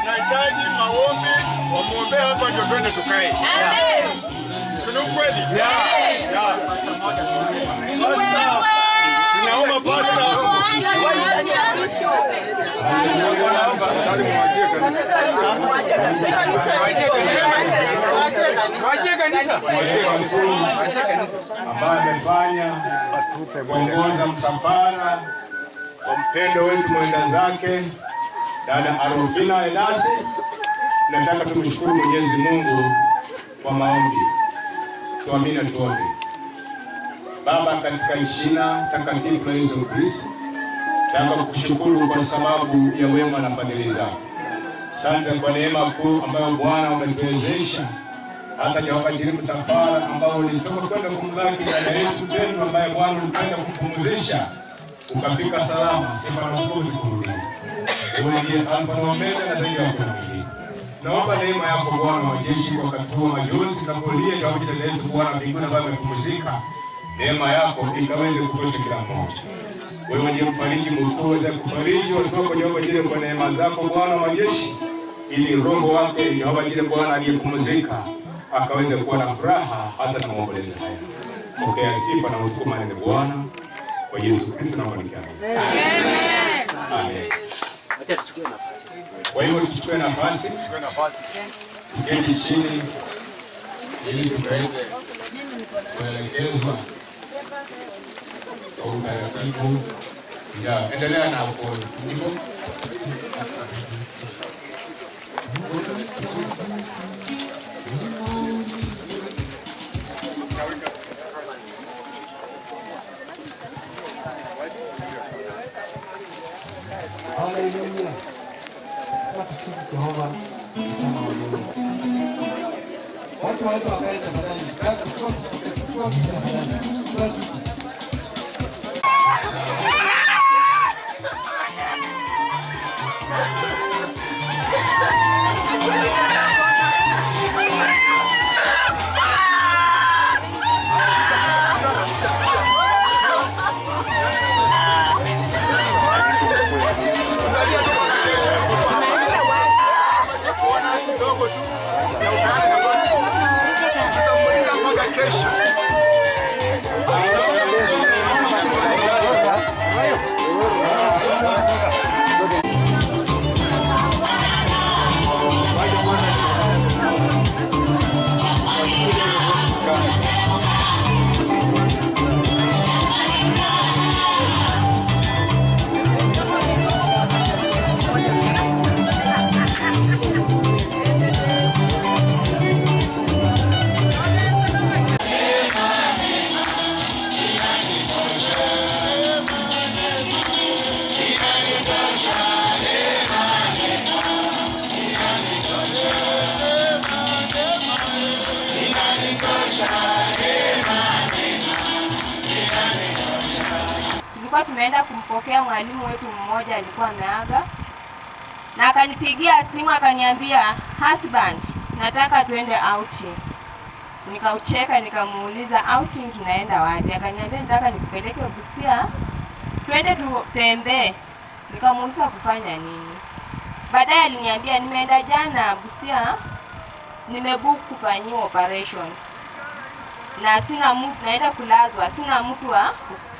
Nahitaji maombi, wamuombe hapa ndio twende tukae. Amen. Sio kweli? Yeah. Tunaomba pastor ambaye amefanya kuongoza msafara wa mpendo wetu mwenda zake dada Arofina Elasi. Nataka tumshukuru Mwenyezi Mungu kwa maombi. Tuamini tuombe. Baba, katika jina takatifu la Yesu Kristo, nataka kukushukuru kwa sababu ya wema na fadhili zako. Asante kwa neema kuu ambayo Bwana umetuwezesha hata Jehova Jireh, msafara ambao ulitoka kwenda kumlaki dada yetu tena ambaye Bwana ulipenda kumpumzisha ukafika salama. Sifa na utukufu kurudi. Wewe ndiye Alfa na Omega na zaidi ya yote. Naomba neema yako Bwana wa majeshi kwa katua majonzi na kulia Jehova Jireh yetu Bwana mbinguni ambaye amepumzika. Neema yako ikaweze kutosha kila mmoja. Wewe ndiye mfariji mkuu, uweze kufariji watu wako Jehova Jireh kwa neema zako Bwana wa majeshi, ili roho wake Jehova Jireh Bwana aliyepumzika akaweze kuwa na furaha hata na maombolezo haya. Pokea sifa na utukufu na Bwana kwa Yesu Kristo na baraka. Amen. Acha tuchukue nafasi. Kwa hiyo tuchukue nafasi. Keti chini ili tuweze kuelekezwa kwa utaratibu. Ya, endelea na hapo. Ndipo haleluya. Jehova watu wakae tafadhali. Tumeenda kumpokea mwalimu wetu mmoja, alikuwa ameaga, na akanipigia simu akaniambia, husband, nataka tuende outing. Nikaucheka, nikamuuliza outing tunaenda wapi? Akaniambia nataka nikupeleke Busia, twende tutembee. Nikamuuliza kufanya nini? Baadaye aliniambia nimeenda jana Busia, nimebook kufanyiwa operation na sina mtu, naenda kulazwa, sina mtu wa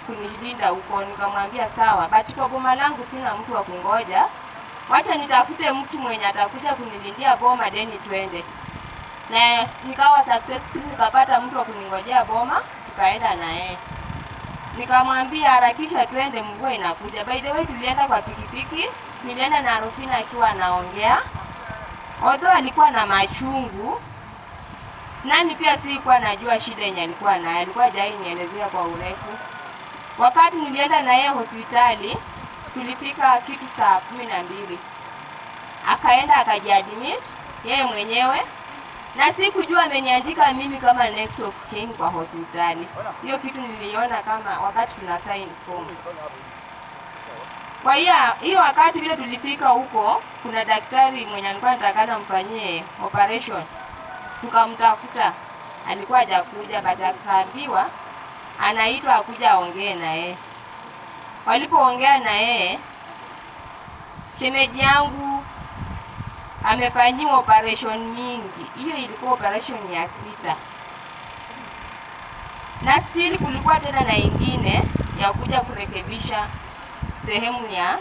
kunilinda huko. Nikamwambia sawa, but kwa boma langu sina mtu wa kungoja, wacha nitafute mtu mwenye atakuja kunilindia boma deni twende. Na nikawa successful, nikapata mtu wa kuningojea boma, tukaenda na yeye. Nikamwambia harakisha twende, mvua inakuja. By the way, tulienda kwa pikipiki, nilienda na Arofina akiwa anaongea. Although alikuwa na machungu, nani pia sikuwa najua shida yenye alikuwa nayo, alikuwa hajai nielezea kwa urefu. Wakati nilienda na yeye hospitali, tulifika kitu saa 12. Akaenda akajiadmit yeye mwenyewe, na sikujua ameniandika mimi kama next of kin kwa hospitali. Hiyo kitu niliona kama wakati tuna sign forms. Kwa hiyo wakati vile tulifika huko, kuna daktari mwenye alikuwa anatakana mfanyie operation. Tukamtafuta, alikuwa hajakuja, baada akaambiwa anaitwa akuja aongee na yeye. Walipoongea na yeye, shemeji yangu amefanyiwa operation mingi. Hiyo ilikuwa operation ya 6. Na still kulikuwa tena na ingine ya kuja kurekebisha sehemu ya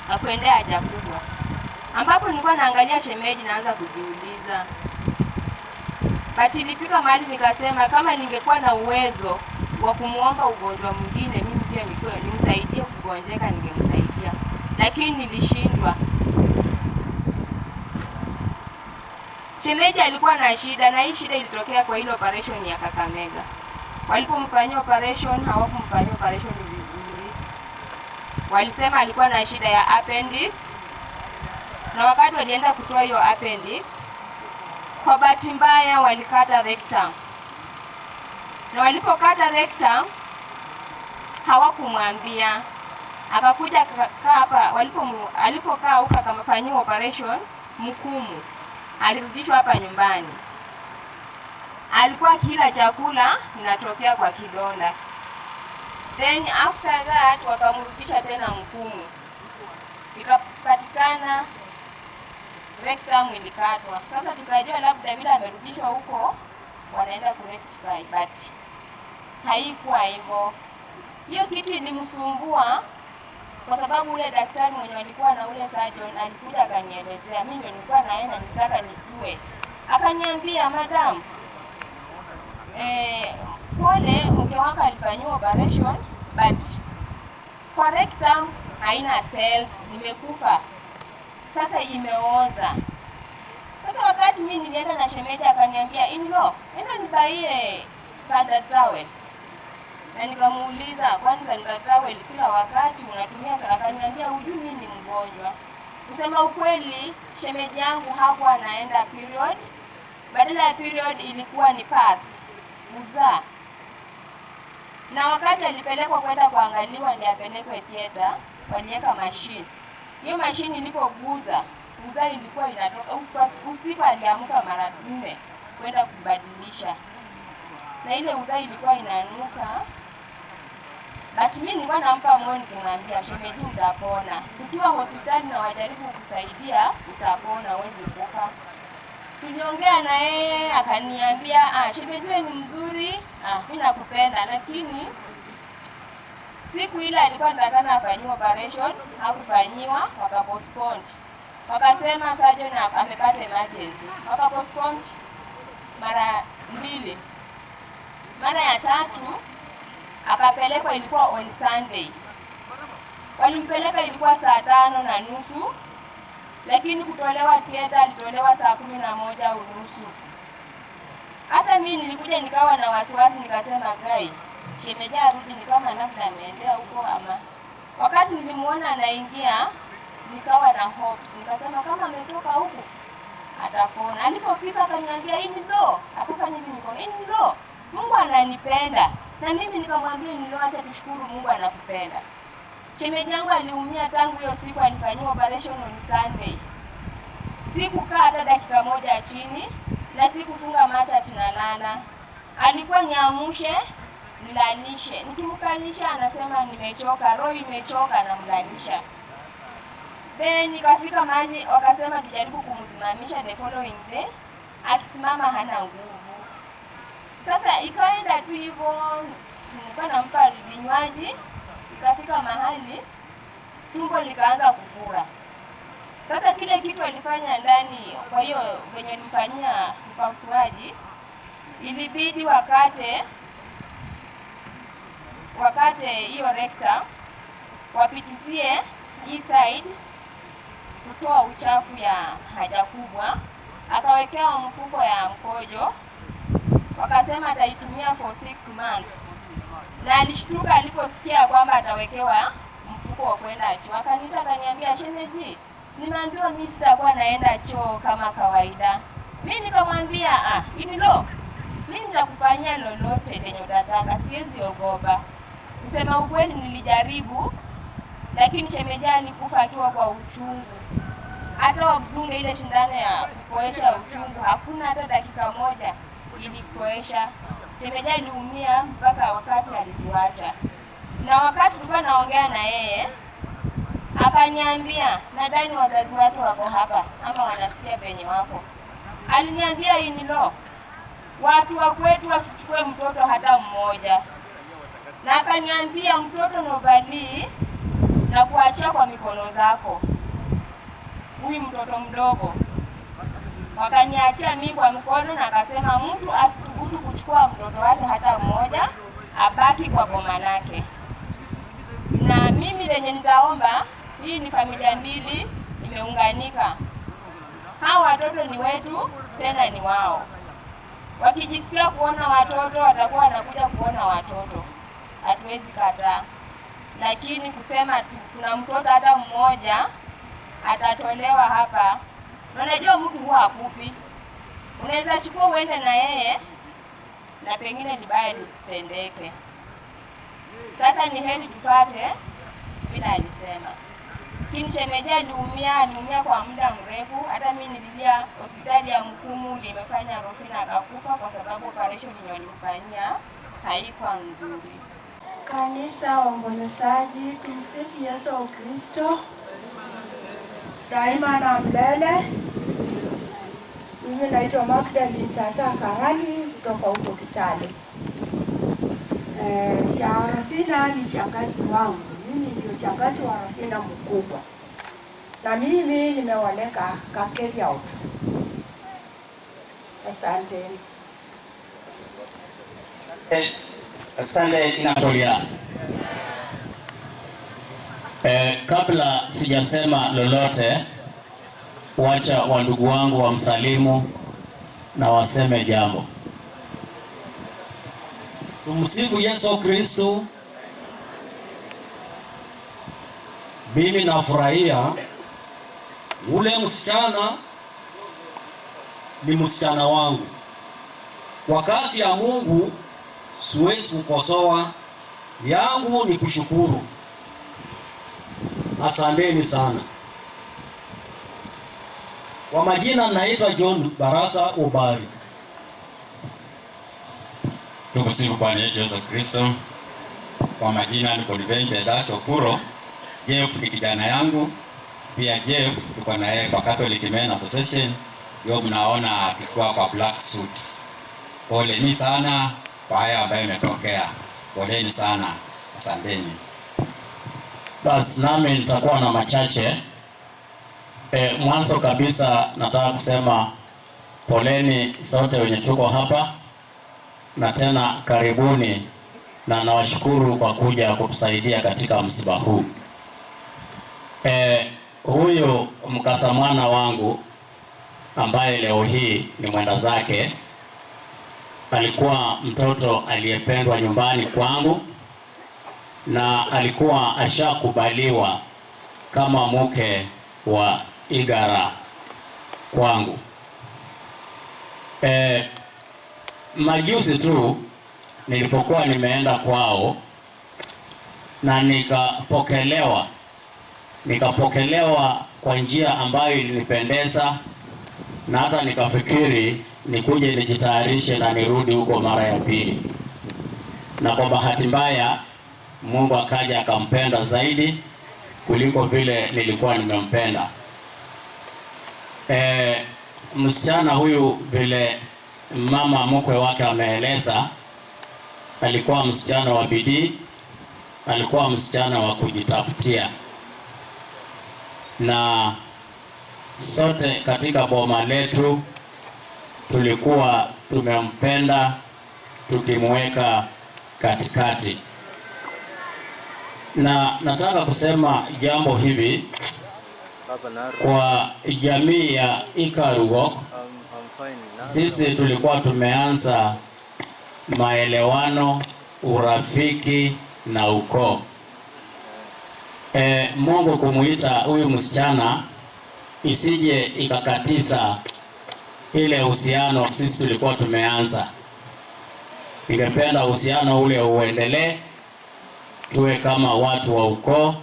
akuendea haja kubwa, ambapo nilikuwa naangalia shemeji naanza kujiuliza. But ilifika mahali nikasema kama ningekuwa na uwezo wa kumuomba ugonjwa mwingine, mimi pia nimsaidie kugonjeka, ningemsaidia, lakini nilishindwa. Shemeji alikuwa na shida, na hii shida ilitokea kwa ile operation ya Kakamega. Walipomfanyia operation, hawakumfanyia operation vizuri. Walisema alikuwa na shida ya appendix, na wakati walienda kutoa hiyo appendix, kwa bahati mbaya walikata rectum. Na walipokata rectum, hawakumwambia. Akakuja hapa, alipokaa huko akamfanyia operation mkumu. Alirudishwa hapa nyumbani. Alikuwa kila chakula inatokea kwa kidonda. Then after that wakamrudisha tena mkumu. Ikapatikana rectum ilikatwa. Sasa tukajua labda bila amerudishwa huko wanaenda kurectify, but haikuwa hivyo. Hiyo kitu ilimsumbua kwa sababu ule daktari mwenye alikuwa na ule surgeon alikuja akanielezea. Mimi ndio nilikuwa naenda nitaka nijue. Akaniambia, madam, pole, mke wako alifanyiwa operation but kwa rectum haina cells, imekufa. Sasa imeoza. Sasa wakati mimi nilienda na shemeji akaniambia, "In-law, enda nibaie standard towel." Na nikamuuliza, "Kwani standard towel kila wakati unatumia?" Akaniambia, "Hujui mimi ni mgonjwa." Kusema ukweli, shemeji yangu hapo anaenda period. Badala ya period ilikuwa ni pass, uzaa. Na wakati alipelekwa kwenda kuangaliwa ndio apelekwe theater, waliweka machine. Hiyo machine ilipoguza, uzaa ilikuwa inatoka. Usiku aliamka mara 4 kwenda kubadilisha. Na ile uzaa ilikuwa inanuka. But mimi nilikuwa nampa moyo nikimwambia, shemeji utapona. Ukiwa hospitali na wajaribu kusaidia, utapona, huwezi kufa. Tuliongea na yeye akaniambia, shemeji wewe ni mzuri, mimi nakupenda, lakini siku ile alikuwa anatakana afanyiwe operation, hakufanyiwa, wakapostpone. Wakasema surgeon amepata emergency. Wakapostpone mara 2. Mara ya 3 akapelekwa, ilikuwa on Sunday. Walimpeleka ilikuwa saa 5:30, lakini kutolewa theater alitolewa saa 11:30. Hata mimi nilikuja nikawa na wasiwasi, nikasema gai, shemeji arudi ni kama labda ameendea huko ama. Wakati nilimuona anaingia nikawa na hopes, nikasema kama ametoka huko atapona. Alipofika akaniambia, "In-law," akafanya hivi mikono, "In-law, Mungu ananipenda." Na mimi nikamwambia, "In-law, acha tushukuru Mungu anakupenda." Shemeji yangu aliumia tangu hiyo siku alifanywa operation on Sunday. Sikukaa hata dakika moja chini na sikufunga macho tunalala. Alikuwa niamshe, nilalishe. Nikimkalisha anasema nimechoka, roho imechoka, na mlalisha. Then nikafika mahali wakasema tujaribu kumsimamisha the following day. Akisimama hana nguvu. Sasa ikaenda tu hivyo, nilikuwa nampa vinywaji. Ikafika mahali tumbo likaanza kufura. Sasa kile kitu alifanya ndani, kwa hiyo wenye nilifanyia upasuaji ilibidi wakate hiyo rectum, wapitizie hii side kutoa uchafu ya haja kubwa. Akawekewa mfuko ya mkojo, wakasema ataitumia for 6 months. Na alishtuka aliposikia kwamba atawekewa mfuko wa kwenda choo. Akaniita akaniambia, "Shemeji, nimeambiwa mimi sitakuwa naenda choo kama kawaida." Mimi nikamwambia, "In-law, mimi nitakufanyia lolote lenye utataka, siwezi ogopa." Kusema ukweli nilijaribu, lakini shemeji alikufa akiwa kwa uchungu. Hata wamdunge ile shindano ya kupoesha uchungu, hakuna hata dakika moja ilipoesha. Shemeji aliumia mpaka wakati alituacha. Na wakati tulikuwa naongea na yeye, akaniambia, "Nadhani wazazi wake wako hapa ama wanasikia penye wako." Aliniambia, "In-law, watu wa kwetu wasichukue mtoto hata mmoja." Na akaniambia mtoto nobali na kuacha nitakuachia kwa mikono zako huyu mtoto mdogo. Wakaniachia mimi kwa mkono na akasema mtu asithubutu kuchukua mtoto wake hata mmoja, abaki kwa boma lake. Na mimi lenye nitaomba, hii ni familia mbili imeunganika. Hao watoto ni wetu, tena ni wao. Wakijisikia kuona watoto watakuwa wanakuja kuona watoto, hatuwezi kataa. Lakini kusema kuna mtoto hata mmoja atatolewa hapa, unajua mtu huwa hakufi. Unaweza chukua uende na yeye na pengine libaya litendeke. Sasa ni heri tufate bila alisema. Lakini shemeji aliumia kwa muda mrefu. Hata mimi nililia, hospitali ya Mkumu limefanya Rufina akakufa kwa sababu operation iliyofanyia haikuwa nzuri. Kanisa waombolezaji, tumsifu Yesu Kristo daima na milele. Mimi naitwa Magdalene Tata Karani kutoka huko Kitale. Rufina ni shangazi wangu. Mimi ndio shangazi wa Rufina mkubwa. Na mimi nimewaleka Kakeria out. Asante. Asante Inakolia. Kabla sijasema lolote, wacha wandugu wangu wamsalimu na waseme jambo. Tumsifu Yesu Kristo. Mimi nafurahia ule msichana ni msichana wangu. Kwa kazi ya Mungu siwezi kukosoa, yangu ni kushukuru. Asanteni sana. Kwa majina naitwa John Barasa Ubari. Tumsifu Bwana Yesu Kristo. Kwa majina ni Bonaventure Edasi Okuro. Jeff ni kijana yangu. Pia Jeff tuko na yeye kwa Catholic Men Association. Yo mnaona akikuwa kwa black suits. Poleni sana kwa haya ambayo imetokea. Poleni sana. Asanteni. Basi nami nitakuwa na machache. Mwanzo kabisa nataka kusema poleni sote wenye tuko hapa, na tena karibuni, na nawashukuru kwa kuja kutusaidia katika msiba huu. Huyu mkasa mwana wangu ambaye leo hii ni mwenda zake, alikuwa mtoto aliyependwa nyumbani kwangu na alikuwa ashakubaliwa kama mke wa Igara kwangu. Majuzi tu nilipokuwa nimeenda kwao na nikapokelewa kwa njia ambayo ilinipendeza, na hata nikafikiri nikuje nijitayarishe na nirudi huko mara ya pili. Na kwa bahati mbaya Mungu akaja akampenda zaidi kuliko vile nilikuwa nimempenda. Msichana huyu vile mama mkwe wake ameeleza, alikuwa msichana wa bidii, alikuwa msichana wa kujitafutia, na sote katika boma letu tulikuwa tumempenda tukimweka katikati. Na nataka kusema jambo hivi kwa jamii ya Ikaruok. Sisi tulikuwa tumeanza maelewano, urafiki na ukoo. Mungu kumuita huyu msichana isije ikakatiza ile uhusiano sisi tulikuwa tumeanza. Ningependa uhusiano ule uendelee, tuwe kama watu wa ukoo,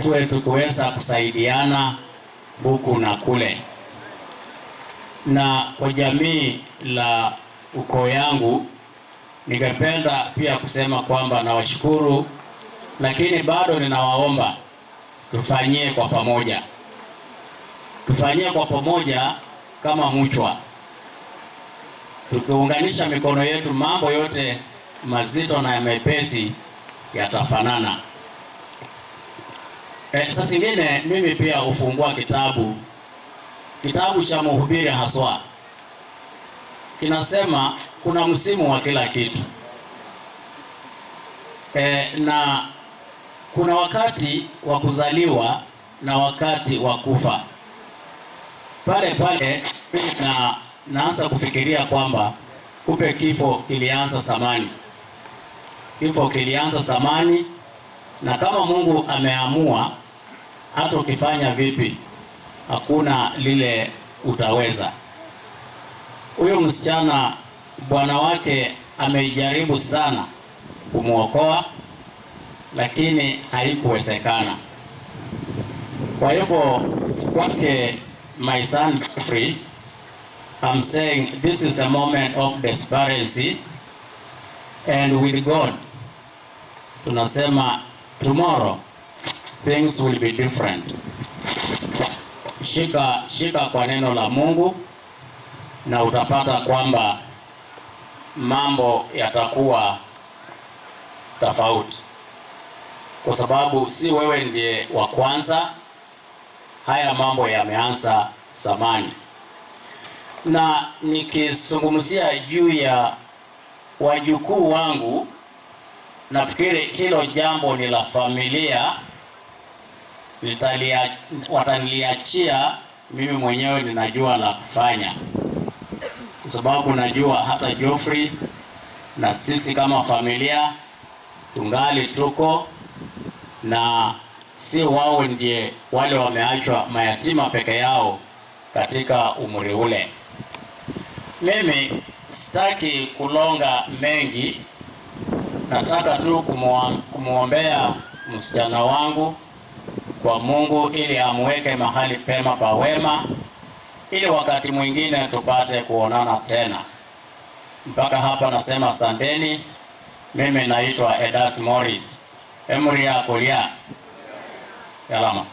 tuwe tukiweza kusaidiana huku na kule. Na kwa jamii la ukoo yangu ningependa pia kusema kwamba nawashukuru, lakini bado ninawaomba tufanyie kwa pamoja. Tufanyie kwa pamoja kama mchwa. Tukiunganisha mikono yetu, mambo yote mazito na mepesi yatafanana. Sasa zingine mimi pia hufungua kitabu cha Mhubiri haswa. Kinasema kuna msimu wa kila kitu. Na kuna wakati wa kuzaliwa na wakati wa kufa. Pale naanza kufikiria kwamba kumbe kifo kilianza zamani. Kifo kilianza zamani, na kama Mungu ameamua, hata ukifanya vipi hakuna lile utaweza. Huyo msichana bwana wake amejaribu sana kumuokoa, lakini haikuwezekana. Kwa hivyo kwake, my son Jeffrey, I'm saying this is a moment of desperation, and with God tunasema tomorrow things will be different. Shika kwa neno la Mungu na utapata kwamba mambo yatakuwa tofauti, kwa sababu si wewe ndiye wa kwanza. Haya mambo yameanza zamani. Na nikizungumzia juu ya wajukuu wangu, nafikiri hilo jambo ni la familia. Wataniachia mimi mwenyewe, ninajua la kufanya, kwa sababu najua hata Geoffrey na sisi kama familia tungali tuko, na si wao ndiye wale wameachwa mayatima peke yao katika umri ule. Mimi sitaki kulonga mengi, nataka tu kumuombea msichana wangu kwa Mungu ili amweke mahali pema pa wema, ili wakati mwingine tupate kuonana tena. Mpaka hapa nasema asanteni. Mimi naitwa Edas Morris. Emuri ya kulia. Yalama.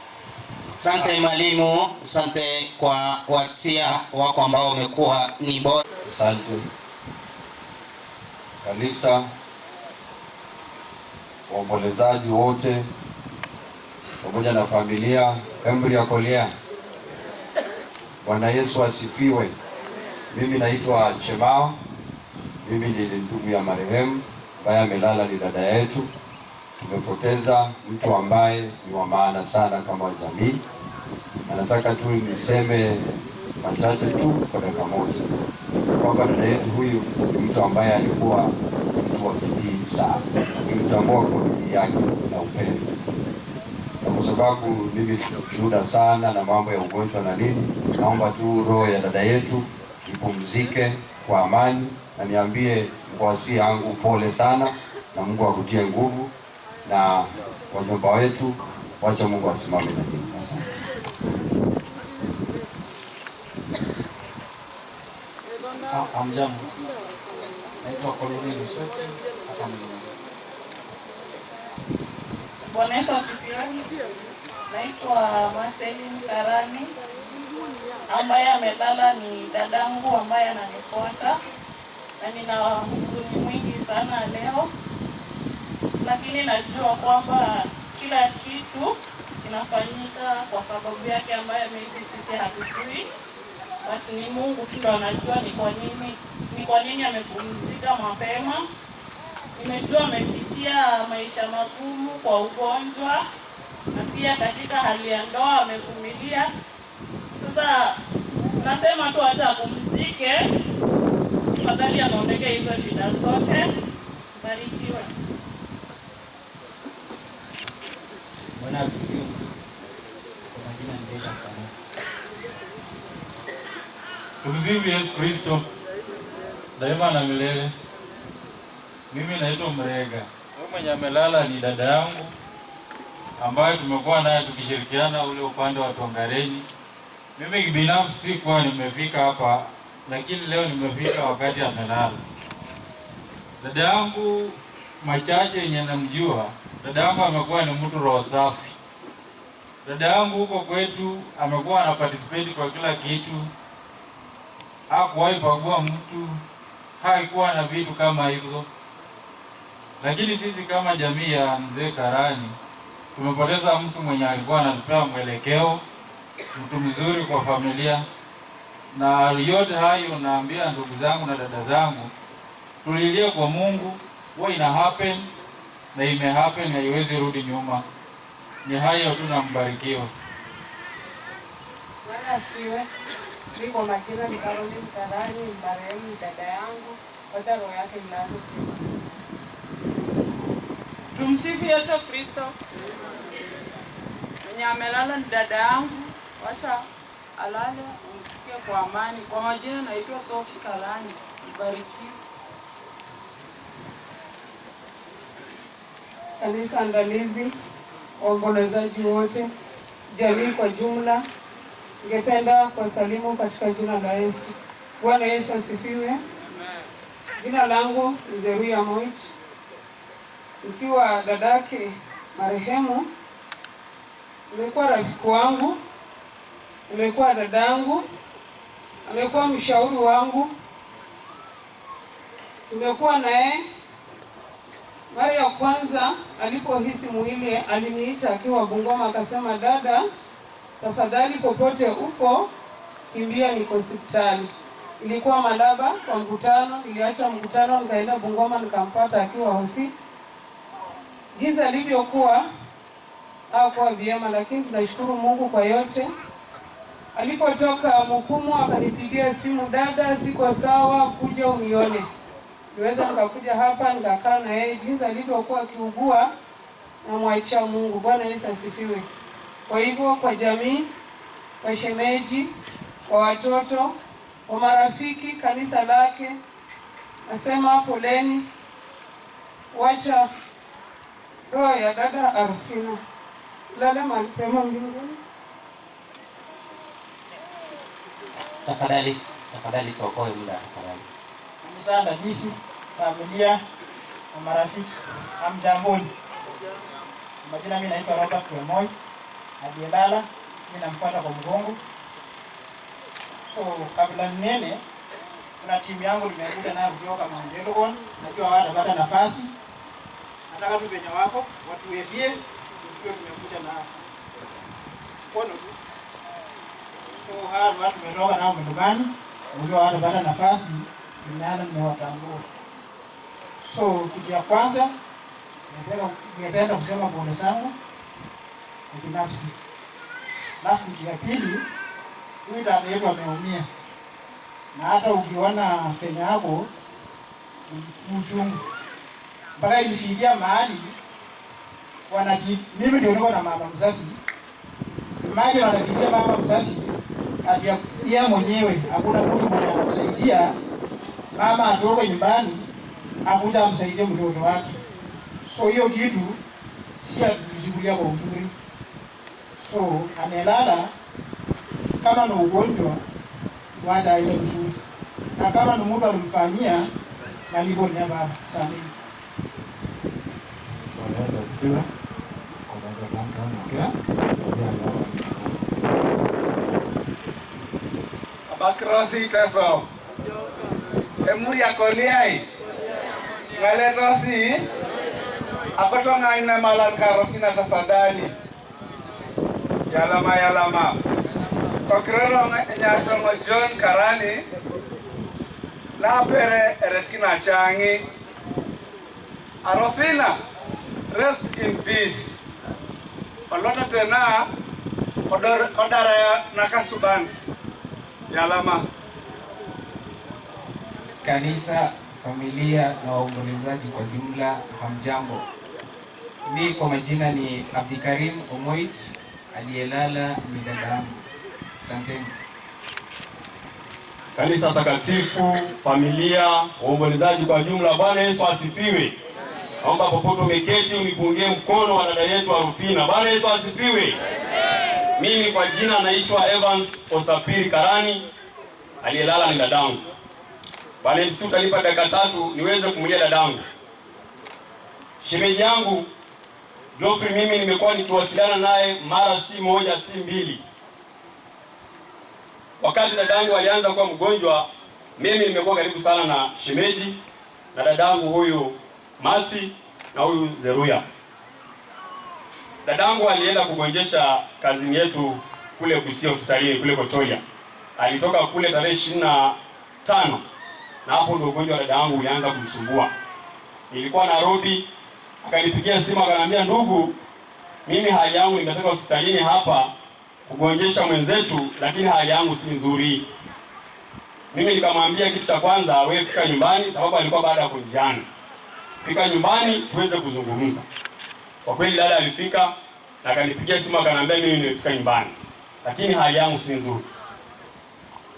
Asante mwalimu, asante kwa wasia wako ambao umekuwa ni bora. Asante kanisa, waombolezaji wote pamoja na familia. Emuri ya kulia. Bwana Yesu asifiwe. Mimi naitwa Chemao. Mimi ni ndugu ya marehemu ambaye amelala, ni dada yetu. Tumepoteza mtu ambaye ni wa maana sana kama jamii. Nataka tu niseme machache tu kwa dakika moja, kwamba dada yetu huyu ni mtu ambaye alikuwa mtu wa bidii sana. Nilimtambua kwa bidii yake na upendo, na kwa sababu mimi sikujuda sana na mambo ya ugonjwa na nini, naomba tu roho ya dada yetu ipumzike kwa amani, na niambie mkwasi yangu pole sana, na Mungu akutie nguvu, na wajomba wetu wacha Mungu asimame na nyinyi. Asante. Hamjambo. Naitwa Koloni Lusweti hapa Mlima. Bwana Yesu asifiwe. Naitwa Marceline Karani, ambaye amelala ni dadangu ambaye ananifuata, na nina huzuni mwingi sana leo, lakini najua kwamba kila kitu kinafanyika kwa sababu yake ambaye maybe sisi hatujui, but ni Mungu tu anajua ni kwa nini amepumzika mapema. Nimejua amepitia maisha magumu kwa ugonjwa, na pia katika hali ya ndoa amevumilia. Sasa nasema tu acha apumzike, badala anaondeke hizo shida zote. Barikiwe. Bwana asifiwe. Kwa majina ni Bishop Kanasi. Tumsifu Yesu Kristo daima na milele. Mimi naitwa Mrega. Wewe mwenye amelala ni dada yangu ambaye tumekuwa naye tukishirikiana ule upande wa Tongareni. Mimi binafsi sikuwa nimefika hapa, lakini leo nimefika wakati amelala. Dada yangu machache yenye namjua, dada yangu amekuwa ni mtu roho safi. Dada yangu huko kwetu amekuwa ana participate kwa kila kitu. Hakuwahi bagua mtu, haikuwa na vitu kama hivyo. Lakini sisi kama jamii ya mzee Karani Tumepoteza mtu mwenye alikuwa anatupea mwelekeo, mtu mzuri kwa familia. Na yote hayo naambia ndugu zangu na dada zangu, tulilie kwa Mungu, huwa ina happen na ime happen, haiwezi rudi nyuma. Ni hayo tu, na mbarikiwa. Bwana asifiwe. Mimi kwa majina ni Caroline Karani, ni marehemu dada yangu, wacha roho yake ilaze pema. Tumsifu Yesu Kristo. Mwenye amelala ni dada yangu, wacha alale umsikie kwa amani. Kwa majina naitwa Sophie Karani, mbarikiwe. Kanisa andalizi, waombolezaji wote, jamii kwa jumla, ningependa kuwasalimu katika jina la Yesu. Bwana Yesu asifiwe. Amen. Jina langu ni Zeruya Moit, nikiwa dadake marehemu. Nimekuwa rafiki wangu, nimekuwa dadangu, amekuwa mshauri wangu. Nimekuwa naye. Mara ya kwanza alipohisi mwili aliniita akiwa Bungoma, akasema, dada, tafadhali popote uko kimbia, niko hospitali. Ilikuwa Malaba kwa mkutano, niliacha mkutano nikaenda Bungoma, nikampata akiwa hosi. Jinsi alivyokuwa hakuwa vyema, lakini tunashukuru Mungu kwa yote. Alipotoka Mkumu akanipigia simu, dada, siko sawa, kuja unione. Niweza nikakuja hapa nikakaa na yeye. Jinsi alivyokuwa akiugua, na mwachia Mungu. Bwana Yesu asifiwe. Kwa hivyo kwa jamii, kwa shemeji, kwa watoto, kwa marafiki, kanisa lake, nasema poleni. Wacha roho ya dada Arufina lale mapema mbinguni. Tafadhali tuokoe muda tafadhali. Msaada disi, familia na marafiki. Hamjamboni. Majina mimi naitwa Robert Wemoi, aliyelala, mimi namfuata kwa mgongo. So kabla nene, kuna timu yangu nimekuja nayo kutoka Mount Elgon, najua watapata nafasi. Nataka tu penye wako watu wefie, ndio tumekuja na kono tu. So hao watu wametoka nao nyumbani, ndio watapata nafasi, nimewatambua. So kitu ya kwanza ningependa kusema pole sana binafsi. Alafu kitu ya pili, huyu dada yetu ameumia. Na hata ukiona Kenya yako uchungu. Mpaka ilifikia mahali mimi ndio niko na mama mzazi. Maji wanapigia mama mzazi ati yeye mwenyewe hakuna mtu mwenye anamsaidia mama atoke nyumbani akuja amsaidie mtoto wake. So hiyo kitu si atuchukulia kwa uzuri. So amelala, kama ni ugonjwa wacha ile mzuri. Na kama ni mtu alimfanyia malipo ni baba sana. Bakrosi teso. Emuri akoliai. Ngalerosi. Akoto ngaine malal Carofina tafadhali. Yalama. Kokrero nyasongo John Karani. Na pere eretkina changi. Arofina, rest in peace. Olota tena odara nakasuban. Yalama. Kanisa, familia na waombolezaji kwa jumla, hamjambo. Mimi kwa majina ni Abdikarim Omoit, aliyelala ni dadangu. Asanteni. Kanisa takatifu, familia, waombolezaji kwa jumla, Bwana Yesu asifiwe. Naomba popote umeketi unipungie mkono wa dada yetu Arufina. Bwana Yesu asifiwe. Mimi kwa jina naitwa Evans Osapiri Karani, aliyelala ni dadangu. Bwana Yesu utanipa dakika 3 niweze kumulia dadangu. Shemeji yangu Geoffrey, mimi nimekuwa nikiwasiliana naye mara si moja si mbili. Wakati dadangu alianza kuwa mgonjwa, mimi nimekuwa karibu sana na shemeji na dadangu huyu Masi na huyu Zeruya. dadangu alienda kugonjesha kazini yetu kule Busia hospitalini kule Kotoya. Alitoka kule tarehe 25 na hapo ndio ugonjwa wa dadangu ulianza kumsumbua. Nilikuwa Nairobi, akanipigia simu akaniambia, ndugu, mimi hali yangu nimetoka hospitalini hapa kugonjesha mwenzetu, lakini hali yangu si nzuri. Mimi nikamwambia kitu cha kwanza, wewe fika nyumbani, sababu alikuwa baada ya kunjana. Fika nyumbani tuweze kuzungumza. Kwa kweli dada alifika na akanipigia simu akaniambia mimi nimefika nyumbani, lakini hali yangu si nzuri.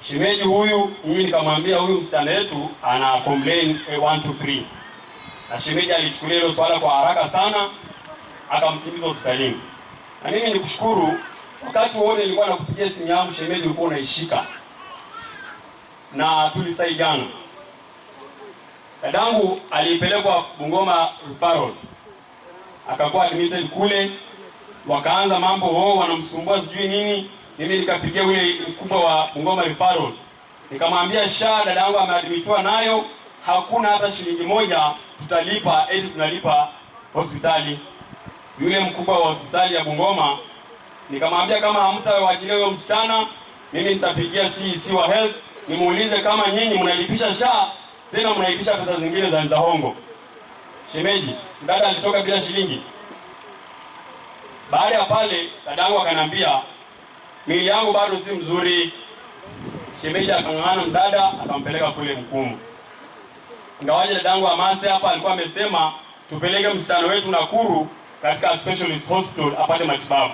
Shemeji huyu, mimi nikamwambia huyu msichana wetu ana complain 1 2 3. Na shemeji alichukulia hilo swala kwa haraka sana, akamkimbiza hospitalini. Na mimi nikushukuru, wakati wote nilikuwa nakupigia simu yangu shemeji ulikuwa unaishika. Na tulisaidiana. Dadangu alipelekwa Bungoma referral. Akakuwa admitted kule, wakaanza mambo wanamsumbua sijui nini. Mimi nikapigia ule mkubwa wa Bungoma referral. Nikamwambia dadangu ameadmitiwa nayo, hakuna hata shilingi moja tutalipa, eti tunalipa hospitali. Yule mkubwa wa hospitali ya Bungoma nikamwambia kama hamtawaachilia huyo msichana, mimi nitapigia CEC wa health nimuulize kama nyinyi mnalipisha tena mnalipisha pesa zingine za hongo. Shemeji, si dada alitoka bila shilingi. Baada ya pale dadangu akanambia mili yangu bado si mzuri. Shemeji akang'ang'ana mdada akampeleka kule Mkumu. Ingawaje dadangu Amase hapa alikuwa amesema tupeleke msichana wetu Nakuru katika specialist hospital apate matibabu.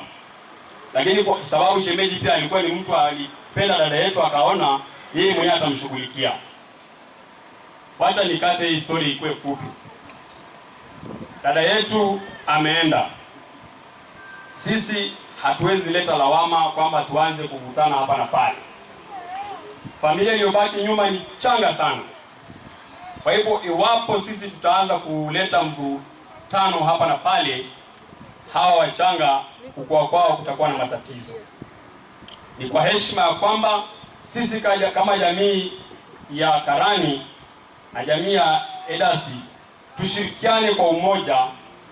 Lakini kwa sababu shemeji pia alikuwa ni mtu alipenda dada yetu, akaona yeye mwenyewe atamshughulikia. Wacha nikate hii story ikuwe fupi. Dada yetu ameenda. Sisi hatuwezi leta lawama kwamba tuanze kuvutana hapa na pale. Familia iliyobaki nyuma ni changa sana. Kwa hivyo iwapo sisi tutaanza kuleta mvutano hapa na pale, hawa wachanga kukua kwao kutakuwa na matatizo. Ni kwa heshima ya kwamba sisi kama jamii ya Karani na jamii ya Edasi tushirikiane kwa umoja,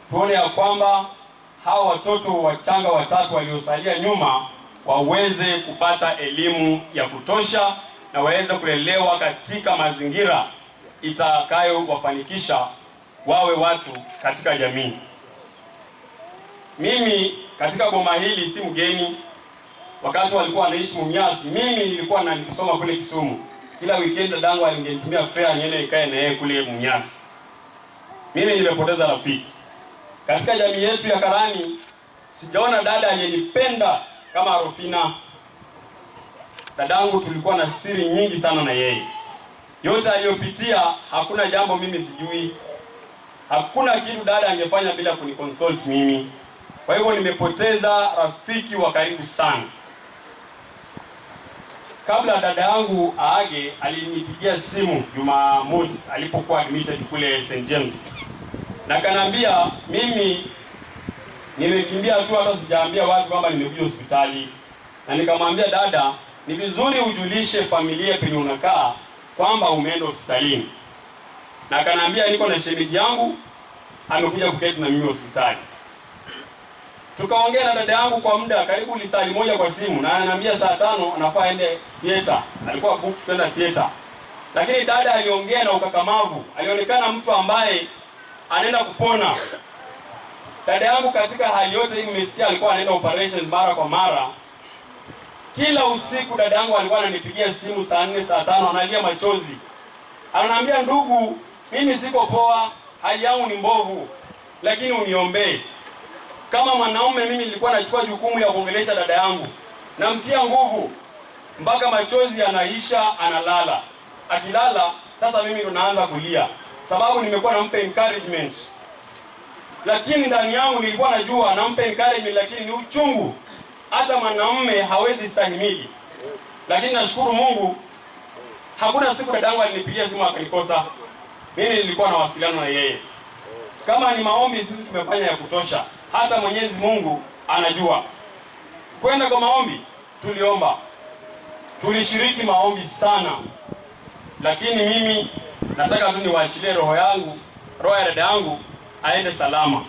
tuone ya kwamba hawa watoto wachanga watatu waliosalia nyuma waweze kupata elimu ya kutosha na waweze kulelewa katika mazingira itakayo wafanikisha wawe watu katika jamii. Mimi katika boma hili si mgeni. Wakati walikuwa wanaishi Mumias, mimi nilikuwa nikisoma kule Kisumu. Kila weekend dadangu alingenitumia fare niende nikae na yeye kule Mumias. Mimi nimepoteza rafiki. Katika jamii yetu ya Karani sijaona dada aliyenipenda kama Arofina. Dadangu tulikuwa na siri nyingi sana na yeye. Yote aliyopitia hakuna jambo mimi sijui. Hakuna kitu dada angefanya bila kuniconsult mimi. Kwa hivyo nimepoteza rafiki wa karibu sana. Kabla dada yangu aage, alinipigia simu Jumamosi alipokuwa admitted kule St. James. Na kanambia mimi nimekimbia tu, hata sijaambia watu kwamba nimekuja hospitali. Na nikamwambia dada, ni vizuri ujulishe familia penye unakaa kwamba umeenda hospitalini. Na kanambia niko na shemeji yangu amekuja kuketi na mimi hospitali. Tukaongea na dada yangu kwa muda karibu lisali moja kwa simu, na ananiambia saa 5 anafaa aende theater. Alikuwa booked kwenda theater. Lakini dada aliongea na ukakamavu. Alionekana mtu ambaye anaenda kupona. Dada yangu katika hali yote hii mmesikia alikuwa anaenda operations mara kwa mara. Kila usiku dada yangu alikuwa ananipigia simu saa 4 saa 5 analia machozi. Ananiambia, ndugu, mimi siko poa, hali yangu ni mbovu, lakini uniombee. Kama mwanaume mimi nilikuwa nachukua jukumu ya kuongelesha dada yangu. Namtia nguvu mpaka machozi yanaisha, analala. Akilala sasa mimi ndo naanza kulia, sababu nimekuwa nampa encouragement. Lakini ndani yangu nilikuwa najua nampa encouragement, lakini ni uchungu. Hata mwanamume hawezi stahimili. Lakini nashukuru Mungu, hakuna siku dadangu alinipigia simu akanikosa. Mimi nilikuwa nawasiliana na yeye. Kama ni maombi sisi tumefanya ya kutosha. Hata Mwenyezi Mungu anajua. Kwenda kwa maombi tuliomba. Tulishiriki maombi sana. Lakini mimi nataka tu niwaachilie roho yangu, roho ya dada yangu aende salama.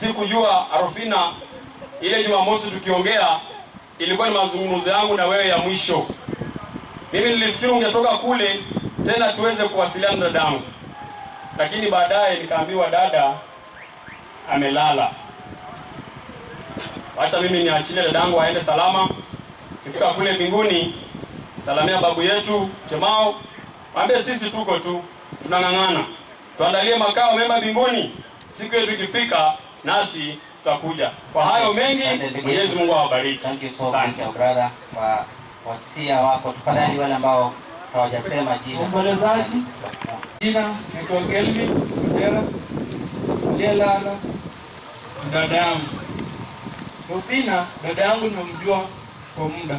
Sikujua Arofina, ile Jumamosi tukiongea ilikuwa ni mazungumzo yangu na wewe ya mwisho. Mimi nilifikiri ungetoka kule tena tuweze kuwasiliana na dadangu, lakini baadaye nikaambiwa dada amelala. Acha mimi niachilie dadangu aende salama. Kifika kule mbinguni, salamia babu yetu Chemao, mwambie sisi tuko tu, tunang'ang'ana. Tuandalie makao mema mbinguni. Siku yetu ikifika nasi tutakuja. Kwa hayo mengi, Mwenyezi Mungu awabariki. Thank you so much brother kwa wasia wako. Tafadhali wale ambao hawajasema jina. Ombolezaji. Jina naitwa Kelvin Kudera. Aliyelala dada yangu. Rofina, dada yangu nimemjua kwa muda.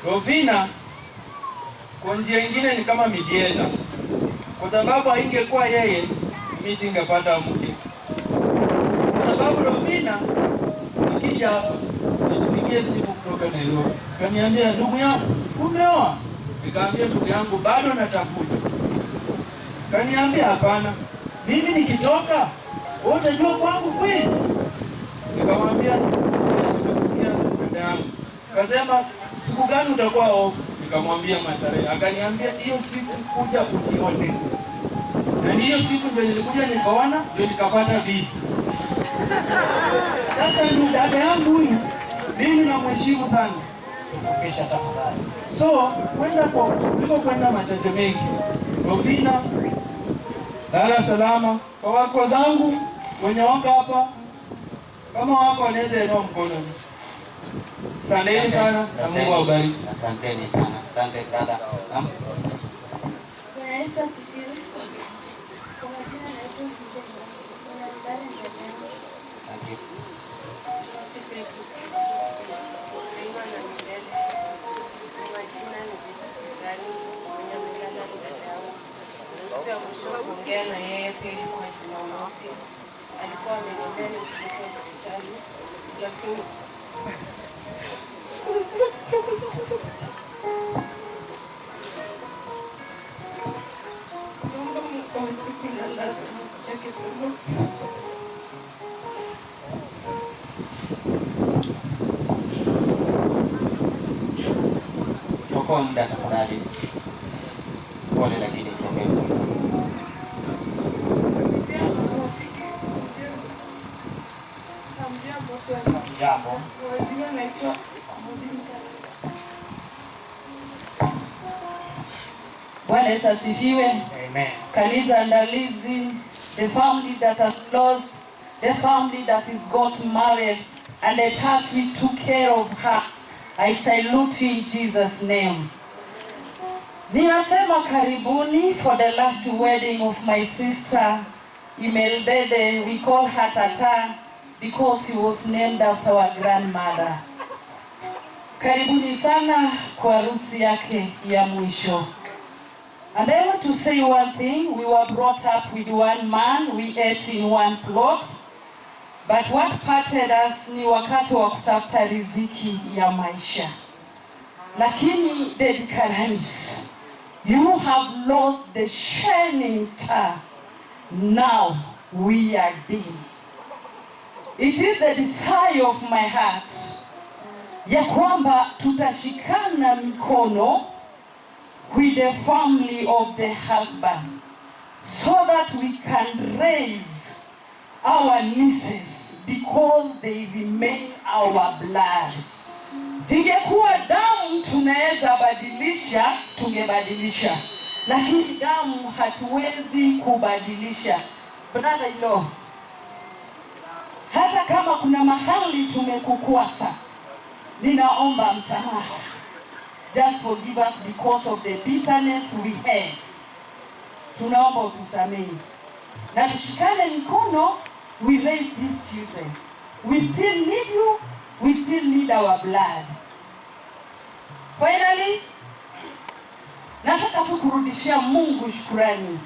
Rofina kwa njia nyingine ni kama mediator. Kwa sababu haingekuwa yeye, mimi singepata mke. Kwa sababu Rofina nikija hapa, nipigie simu kutoka Nairobi. Kaniambia, ndugu yangu, umeoa? Nikamwambia, ndugu yangu, bado natafuta. Kaniambia, hapana, mimi nikitoka, wewe utajua kwangu kweli? Nikamwambia, nimesikia dada yangu. Akasema, siku gani utakuwa off? Nikamwambia matarehe. Akaniambia, hiyo siku kuja unione. Na hiyo siku ndio nilikuja nikaona, ndio nikapata bibi. Sasa ndio dada yangu huyu, mimi namheshimu sana. Kesha tafadhali. So, kwenda machache mengi. Rofina, lala salama. Kwa wako zangu wenye wako hapa, kama wako wanaweza inua mkono. Asanteni sana, na Mungu awabariki. Asanteni sana. Asante brother. Bwana Yesu asifiwe. Kwa majina naitwa Mjeni. Kuna mbali mbele yangu. Thank you. Siku yetu. Neema na milele. Kwa majina ni Betty Gani. Mwenye amelala ni dada yangu. Siku ya mwisho kuongea na yeye pia ilikuwa Jumamosi. Alikuwa ameniambia nipeleke hospitali. Lakini Tokoa muda tafadhali. Pole lakini tokoe muda. Jambo. Bwana Yesu asifiwe. Amen. Kanisa andalizi, the family that has lost, the family that is got married, and the church we took care of her. I salute you in Jesus' name. Ninasema karibuni for the last wedding of my sister Imeldede. We call her Tata because she was named after our grandmother. Karibuni sana kwa harusi yake ya mwisho. And I want to say one thing. We were brought up with one man. We ate in one plot. But what parted us ni wakati wa kutafuta riziki ya maisha. Lakini Daddy Karanis, you have lost the shining star. Now we are dead. It is the desire of my heart ya kwamba tutashikana mikono with the family of the husband so that we can raise our nieces because they remain our blood. Ingekuwa damu tunaweza badilisha, tungebadilisha. Lakini damu hatuwezi kubadilisha. Brother in law, hata kama kuna mahali tumekukwasa, ninaomba msamaha. Just forgive us because of the bitterness we had. Tunaomba utusamehe. Na tushikane mikono, we raise these children. We still need you. We still need our blood. Finally, nataka tu kurudishia Mungu shukrani.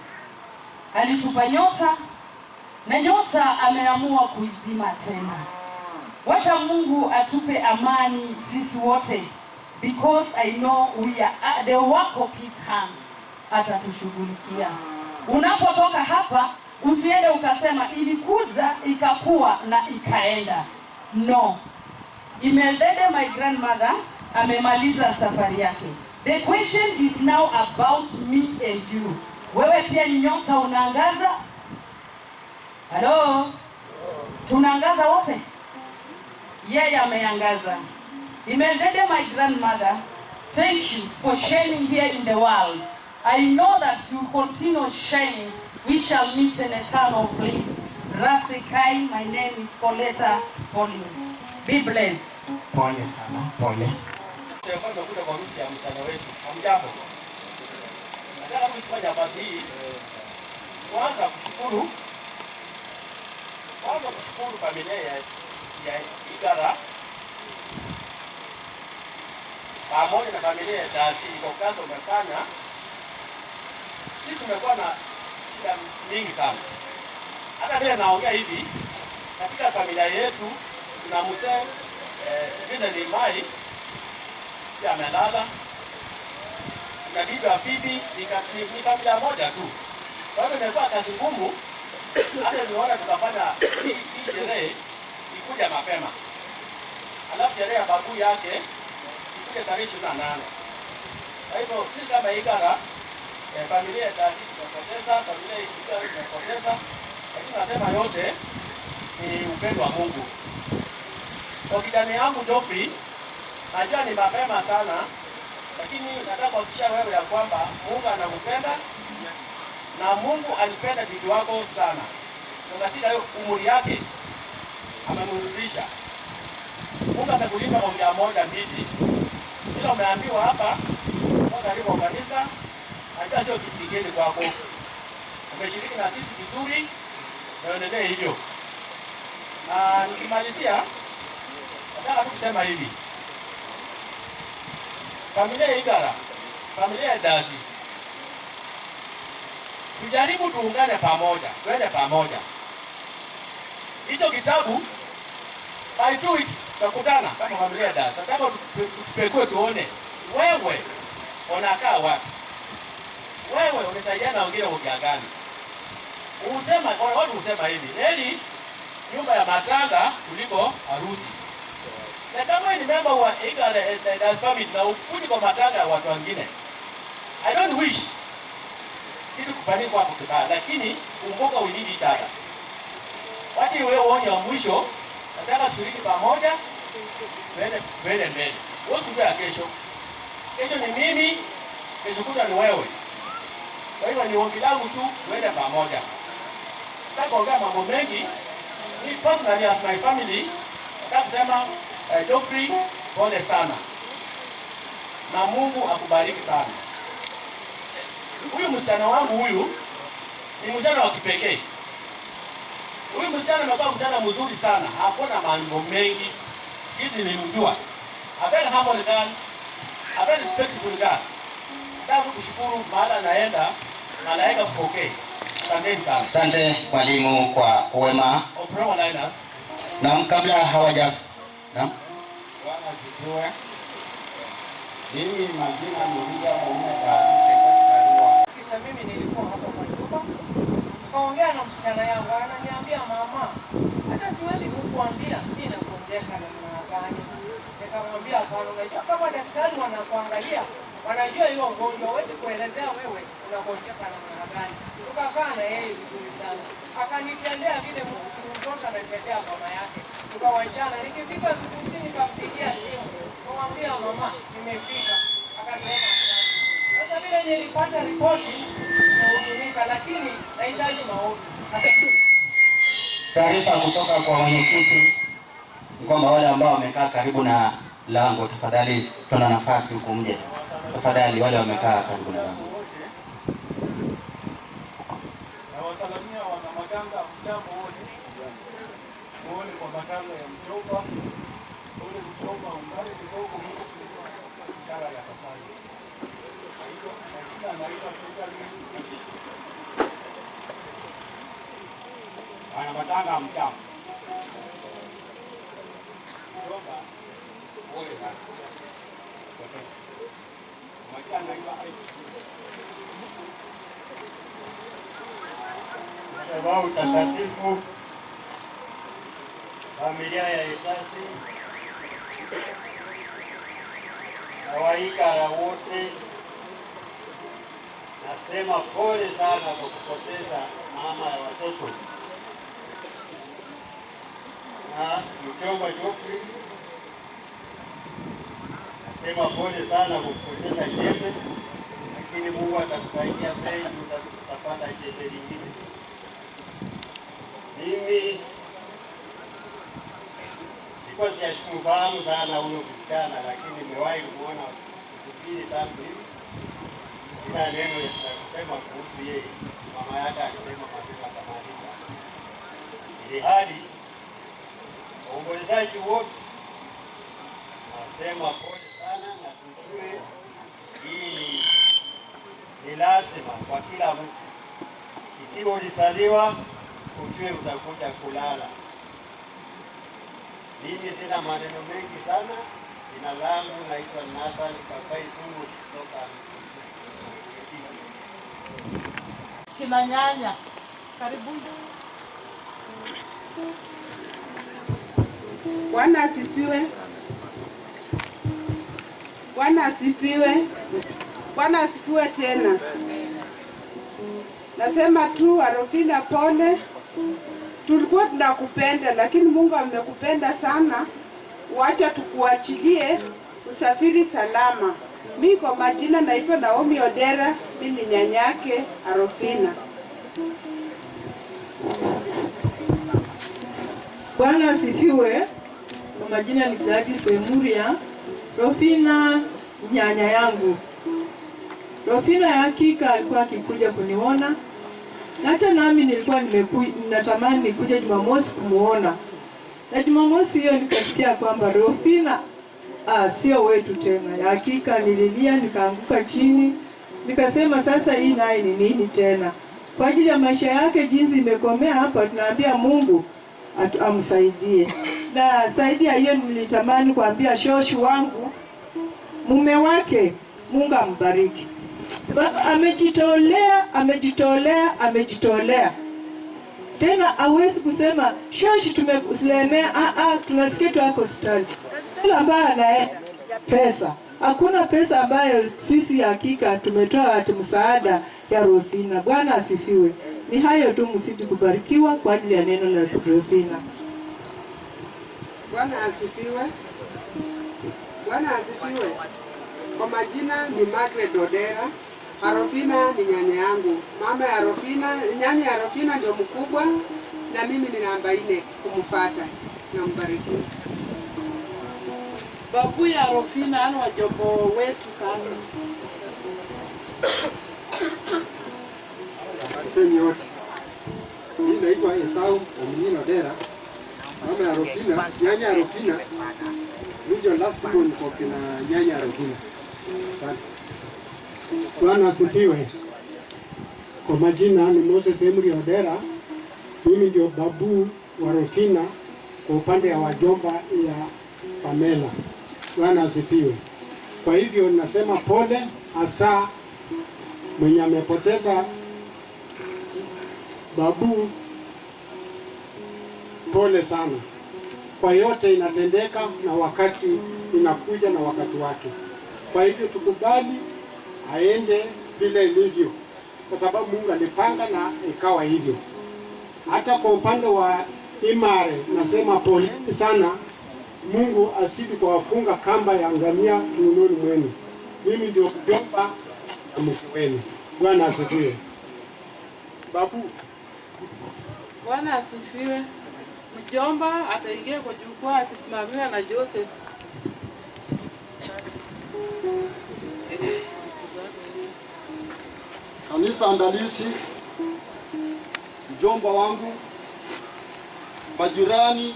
Alitupa nyota na nyota ameamua kuizima tena. Wacha Mungu atupe amani sisi wote, because I know we are the work of his hands. Atatushughulikia. Unapotoka hapa Usiende ukasema ilikuja ikakuwa na ikaenda. No. Imeldede my grandmother amemaliza safari yake. The question is now about me and you. Wewe pia ni nyota unaangaza? Hello? Tunaangaza wote? Yeye ameangaza. Imeldede my grandmother, thank you for shining here in the world. I know that you continue shining. We shall meet in eternal bliss. Rasikai, my name is Coletta Pauline. Be blessed. Pole sana, pole. Tumekuja kwa harusi ya msichana wetu. Hamjambo. Nataka kuchukua nafasi hii kwanza kushukuru familia ya Igara pamoja na familia ya Dasi kwa kazi umefanya. Sisi tumekuwa na shida nyingi sana. Hata vile naongea hivi, katika familia yetu tuna mzee Vincent Imai ya amelala. Na bibi wa bibi ni familia moja tu. Kwa hiyo imekuwa kazi ngumu. Hata niona tutafanya hii sherehe ikuja mapema. Alafu sherehe ya babu yake ikuja tarehe 28. Kwa hivyo sisi kama Igara familia ya Dasi tumepoteza, familia ya Igara tumepoteza. Lakini nasema yote ni upendo wa Mungu. Kwa kijana yangu Joffrey, najua ni mapema sana, lakini nataka kuhakikisha wewe ya kwamba Mungu anakupenda na Mungu alipenda bibi wako sana. Na katika hiyo umri yake amemrudisha. Mungu atakulipa kwa njia moja mbili. Ila umeambiwa hapa kwa karibu wa kanisa, hata sio kitu kingine kwako. Umeshiriki na sisi vizuri na uendelee hivyo. Na nikimalizia nataka kusema hivi. Familia ya Igara, familia ya Dasi, tujaribu tuungane pamoja, tuende pamoja. Hicho kitabu by 2 weeks tutakutana kama familia ya Dasi. Nataka tupekue tuone wewe unakaa wapi. Wewe unasaidia na wengine kwa gani? Usema watu usema hivi, heri nyumba ya matanga kuliko harusi. Na kama ni member wa Igara Dasi family na ukuje kwa matanga ya watu wengine, I don't wish kitu kufanyika kwa kibaya, lakini kumbuka we need each other. Wacha wewe uone wa mwisho, nataka tushiriki pamoja, twende mbele. Wewe unajua kesho. Kesho ni mimi, kesho kutwa ni wewe. Kwa hiyo ni ombi langu tu twende pamoja. Sasa kuongea mambo mengi, ni personally as my family, nataka kusema Joffrey, pole sana. Na Mungu akubariki sana. Huyu msichana wangu huyu ni msichana wa kipekee. Huyu msichana amekuwa msichana mzuri sana. Hakuna mambo mengi. Hizi nilimjua. A very humble girl. A very respectful girl. Nataka kushukuru maana naenda malaika kupokea. Asante sana. Asante mwalimu kwa wema. Na kabla hawaja Bwana asifiwe. Mimi majina ni William Omega Sekondari. Kisha mimi nilikuwa hapa kwa nyumba. Nikaongea na msichana yangu, ananiambia mama, hata siwezi kukuambia mimi nakonjeka namna gani. Nikamwambia bwana, unajua kama daktari wanakuangalia, wanajua hiyo ugonjwa, huwezi kuelezea wewe unakonjeka namna gani. Tukakaa na yeye vizuri sana. Akanitendea vile mtoto anatendea mama yake. Tukawachana, nikifika Kikusi nikampigia simu. Kumwambia mama, nimefika. Akasema asante. Sasa vile nilipata ripoti inahuzunika, lakini nahitaji maombi. Asante. taarifa kutoka kwa mwenyekiti kwamba wale ambao wamekaa karibu na lango, tafadhali tuna nafasi huko mje. Tafadhali wale wamekaa karibu na lango. Na wasalamia wana Maganga mtambo wote. Muone kwa Maganga ya Mchomba. Ule Mchomba umbali kidogo huko ishara ya safari. Hiyo majina anaitwa Wana Maganga mtambo. Mchomba ole sana. Majina anaitwa madhabahu takatifu, familia ya Edasi na Waigara wote, nasema pole sana kwa kupoteza mama ya watoto na Mchomba Geoffrey. Nasema pole sana kwa kupoteza jembe, lakini Mungu atakusaidia mbele, utapata jembe lingine. Mimi nilikuwa sikumfahamu sana huyo msichana, lakini nimewahi kuona kipindi tangu hivi. Sina neno ya kusema kuhusu yeye. Mama yake alisema mapema kamaliza. Ili hali waombolezaji wote nasema pole sana, na tujue hii ni lazima kwa kila mtu. Ikiwa ulisaliwa, ujue utakuja kulala. Mimi sina maneno mengi sana. Jina langu naitwa Nathan Kakai Sungu kutoka kina nyanya. Karibuni. Bwana asifiwe. Bwana asifiwe. Bwana asifiwe tena. Nasema tu Arofina, pole. Tulikuwa tunakupenda, lakini Mungu amekupenda sana. Wacha tukuachilie usafiri salama. Mimi kwa majina naitwa Naomi Odera, mimi ni nyanyake Arofina. Bwana asifiwe. Kwa majina ni Gladys Emuria. Rofina nyanya yangu. Rofina ya hakika alikuwa akikuja kuniona. Hata nami nilikuwa ninatamani nikuje Jumamosi kumuona. Na Jumamosi hiyo nikasikia kwamba Rofina sio wetu tena. Ya hakika nililia, nikaanguka chini. Nikasema sasa hii naye ni nini tena? Kwa ajili ya maisha yake jinsi imekomea hapa, tunaambia Mungu amsaidie. Na saidia hiyo nilitamani kuambia shoshi wangu, mume wake, Mungu ambariki. Sababu amejitolea. Tena hawezi kusema shoshi tumekulemea, tunasikia tu hapo hospitali. Kila ambaye ana pesa. Hakuna pesa ambayo sisi hakika tumetoa msaada ya Rofina. Bwana asifiwe. Ni hayo tu, msidi kubarikiwa kwa ajili ya neno la Rofina. Bwana asifiwe. Bwana asifiwe. Kwa majina ni Margaret Odera. Arofina ni nyanya yangu. Mama ya Arofina, nyanya ya Arofina ndio mkubwa na mimi ni namba 4 kumfuata. Nambariki. Babu ya Arofina ana wajombo wetu sana. Asante wote. Mimi naitwa Esau Omini Odera. Mama ya Arofina, nyanya ya Arofina. Ndio last born kwa kina nyanya ya Arofina. Asante. Bwana asifiwe. Kwa majina ni Moses Emuria Odera. Mimi ndio babu wa Rofina kwa upande ya wajomba ya Pamela. Bwana asifiwe. Kwa hivyo nasema pole hasa mwenye amepoteza babu, pole sana. Kwa yote inatendeka na wakati inakuja na wakati wake. Kwa hivyo tukubali aende vile ilivyo, kwa sababu Mungu alipanga na ikawa hivyo. Hata kwa upande wa Imare nasema pole sana. Mungu asidi kuwafunga kamba ya ngamia kiunoni mwenu. Mimi ndio mjomba na mke wenu. Bwana asifiwe. Babu. Bwana asifiwe. Mjomba ataingia kwa jukwaa akisimamiwa na Joseph. Kanisa andalisi, mjomba wangu, majirani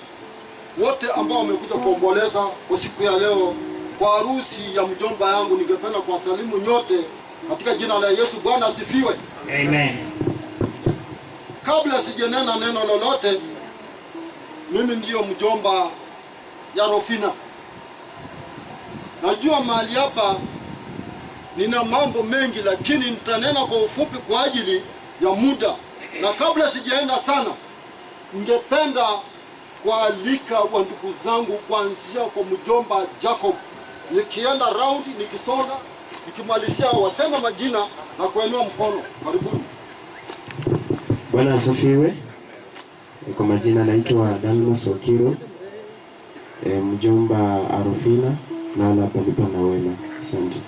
wote ambao wamekuja kuomboleza kwa siku ya leo kwa harusi ya mjomba yangu, ningependa kuwasalimu nyote katika jina la Yesu. Bwana asifiwe. Amen. Kabla sijenena neno lolote, mimi ndiyo mjomba ya Rofina. Najua mahali hapa nina mambo mengi, lakini nitanena kwa ufupi kwa ajili ya muda. Na kabla sijaenda sana, ningependa kualika wa ndugu zangu kuanzia kwa mjomba Jacob, nikienda round nikisonga, nikimalizia wasema majina na kuinua mkono. Karibuni. Bwana asifiwe. Kwa majina naitwa Dalmas Okiro, mjomba Arufina na ala palipo na wema. Asante.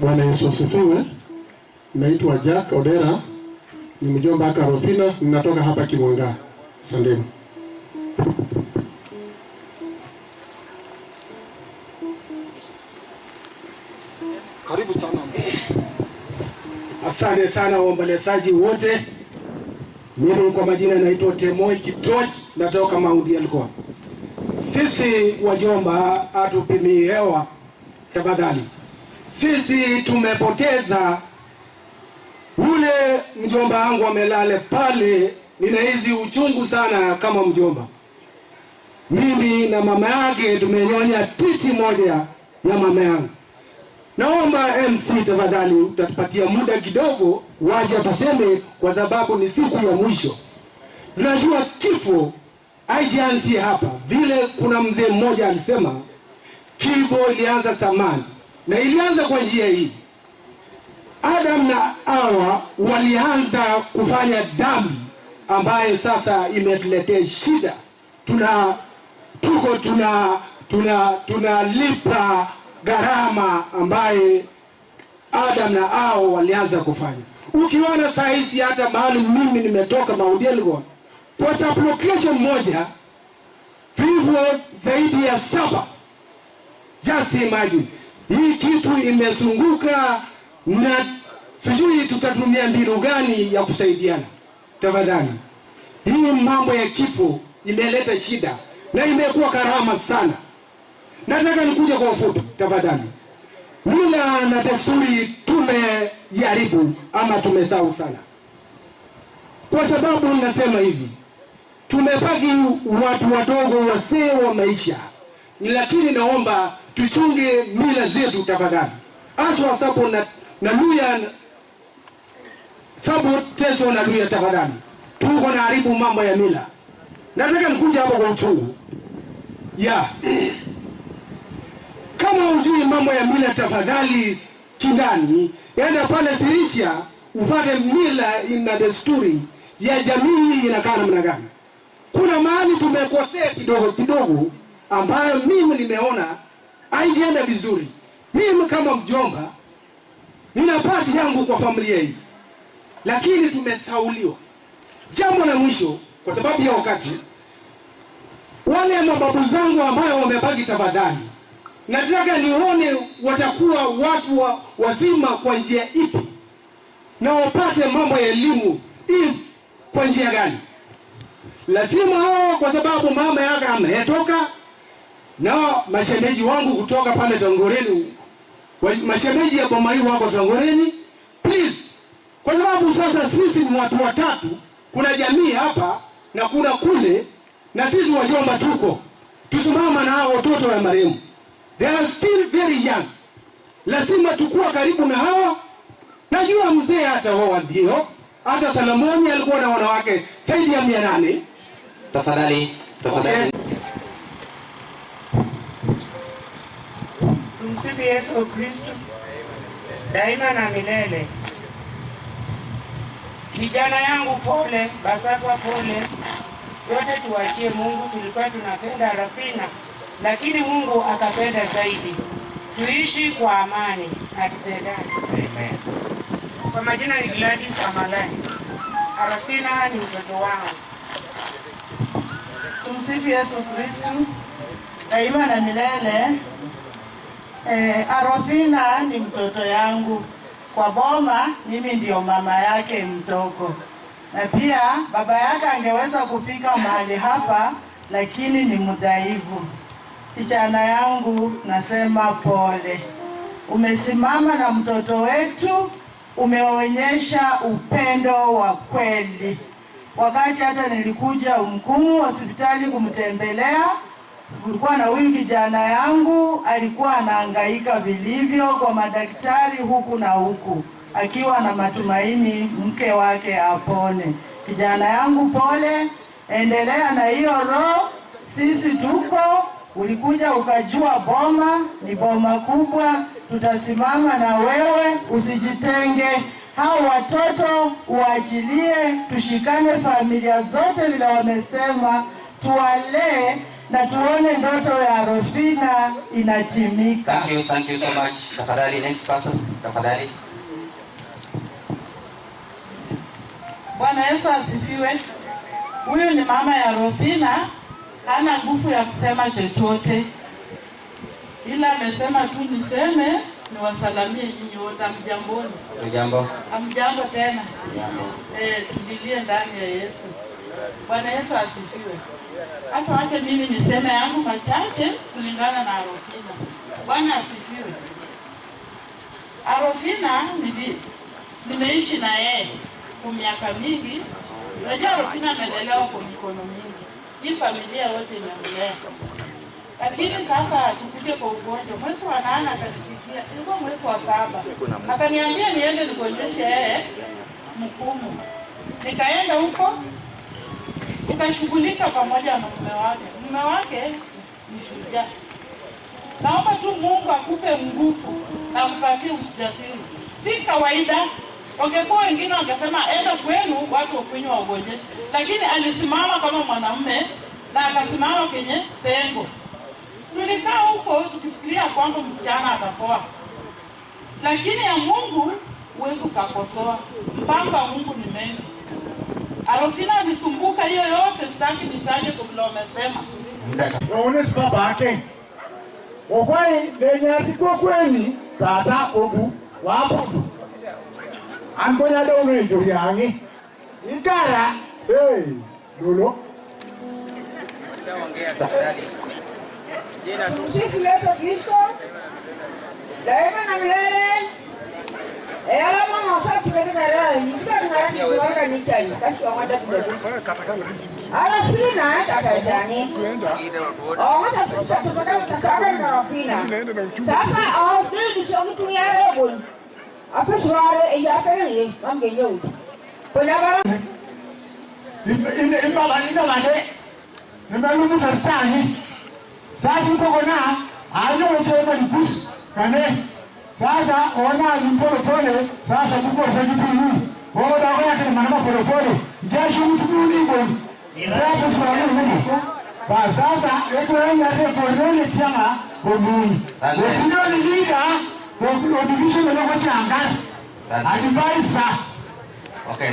Bwana Yesu asifiwe. Naitwa Jack Odera, ni mjomba wake Arufina, ninatoka hapa Kimwanga. Asante. Karibu sana. Asante sana waombolezaji wote. Mimi kwa majina naitwa Temoi Kiptoj, natoka Mount Elgon. Sisi wajomba hatupimii hewa tafadhali. Sisi tumepoteza ule mjomba wangu amelale pale, ninahisi uchungu sana kama mjomba. Mimi na mama yake tumenyonya titi moja ya mama yangu. Naomba MC tafadhali utatupatia muda kidogo waje tuseme, kwa sababu ni siku ya mwisho. Tunajua kifo haijaanzi hapa. Vile kuna mzee mmoja alisema kifo ilianza zamani, na ilianza kwa njia hii. Adam na Hawa walianza kufanya dhambi ambayo sasa imetuletea shida. Tunalipa gharama ambaye Adam na Hawa walianza kufanya. Ukiona saa hizi hata mahali mimi nimetoka Mount Elgon, kwa sublocation moja vifo zaidi ya 7. Just imagine. Hii kitu imezunguka na sijui tutatumia mbinu gani ya kusaidiana. Tafadhali. Hii mambo ya kifo imeleta shida na imekuwa gharama sana. Nataka nikuje kwa ufupi tafadhali. Mila na desturi tumejaribu ama tumesahau sana. Kwa sababu nasema hivi, tumebaki watu wadogo, wasee wa maisha. Lakini naomba tuchunge mila zetu tafadhali. Aswa sapo na luya sapo teso na luya tafadhali. Tuko na haribu mambo ya mila. Nataka nikuja hapa kwa uchungu. Kama ujui mambo ya mila tafadhali kindani, enda pale Sirisia ufate mila na desturi ya jamii inakaa namna gani. Kuna mahali tumekosea kidogo kidogo ambayo mimi nimeona haijaenda vizuri. Mimi kama mjomba nina pati yangu kwa familia hii, lakini tumesauliwa. Jambo la mwisho, kwa sababu ya wakati, wale mababu zangu ambayo wamebaki tafadhali, nataka nione watakuwa watu wazima kwa njia ipi, na wapate mambo ya elimu kwa njia gani. Lazima hao, kwa sababu mama yake ametoka na mashemeji wangu kutoka pale Tongoreni, mashemeji ya Bomai wako Tongoreni, please, kwa sababu sasa sisi ni watu watatu, kuna jamii hapa na kuna kule, na sisi wajomba tusimama na hao watoto wa marehemu. They are still very young. Lazima tukua karibu na hawa. Najua mzee hata wao ndio, hata Salomoni alikuwa na wanawake zaidi ya 800. Tafadhali. Tumsifu Yesu Kristo daima na milele. Kijana yangu pole, Basakwa pole, yote tuachie Mungu. Tulikuwa tunapenda Arufina, lakini Mungu akapenda zaidi. Tuishi kwa amani na tupendane. Amen. Kwa majina ni Gladys Amalai. Arufina ni mtoto wangu. Tumsifu Yesu Kristo daima na milele. Arufina ni mtoto yangu. Kwa boma mimi ndio mama yake mdogo, na pia baba yake angeweza kufika mahali hapa, lakini ni mdhaifu. Kijana yangu, nasema pole. Umesimama na mtoto wetu, umeonyesha upendo wa kweli. Wakati hata nilikuja Umkumu hospitali kumtembelea, kulikuwa na huyu kijana yangu alikuwa anahangaika vilivyo kwa madaktari huku na huku, akiwa na matumaini mke wake apone. Kijana yangu pole, endelea na hiyo roho, sisi tuko. Ulikuja ukajua boma ni boma kubwa, tutasimama na wewe, usijitenge. Hao watoto uachilie, tushikane familia zote vile wamesema, tuwalee na tuone ndoto ya Rofina inatimika. Thank you so much. Tafadhali, next person, tafadhali. Bwana Yesu asifiwe. Huyu ni mama ya Rofina, hana nguvu ya kusema chochote, ila amesema tu niseme niwasalamie nyinyi wote. Hamjamboni? Jambo. Hamjambo tena? Jambo. Tulilie ndani ya Yesu. Bwana Yesu asifiwe. Hata wacha mimi niseme yangu machache kulingana na Rofina. Bwana asifiwe. Rofina nimeishi na yeye kwa miaka mingi. Unajua Rofina amelelewa kwa mikono mingi. Hii familia yote imemlea. Lakini sasa tufike kwa ugonjwa. Mwezi wa 8 akanipigia, ilikuwa mwezi wa 7. Akaniambia niende nigonjeshe yeye mkumu. Nikaenda huko, nikashughulika pamoja na mume wake. Mume wake ni shujaa. Naomba tu Mungu akupe nguvu na mpatie ujasiri. Si kawaida. Wangekuwa wengine wangesema enda kwenu watu wakunywa wagonjeshe. Lakini alisimama kama mwanamume na akasimama kwenye pengo. Tulikaa huko tukifikiria kwamba msichana atapoa. Lakini ya Mungu huwezi kukosoa. Mpango wa Mungu ni mengi. Rofina alisumbuka hiyo yote, sitaki nitaje kwa vile wamesema. Waonesi baba yake. Okwai lenye kwa kweni tata obu wapo. Angonya dono ndio yangi. Ikara lolo. Tumsifu Yesu Kristo. Daima na milele. Mama wasati katika leo, nisikia tunarudi kuweka nichai. Kasi wa moja kidogo. Rofina takajani. Moja tutaka na Rofina. Sasa ndio mtu ya rebo. Hapo shwari ya pele mamgenye huko. Kuna bara Imba bande. Nimelumu tatani. Sasa uko na aje wewe ni kane. Sasa ona mpole sasa kuko sajibu. Wao dawa yake ni maneno pole. Jasho mtu ni bwana. Ndio swali hili. Ba sasa eko yeye pole chama bomu. Ndio ni liga kwa division na kwa changa. Advisa. Okay,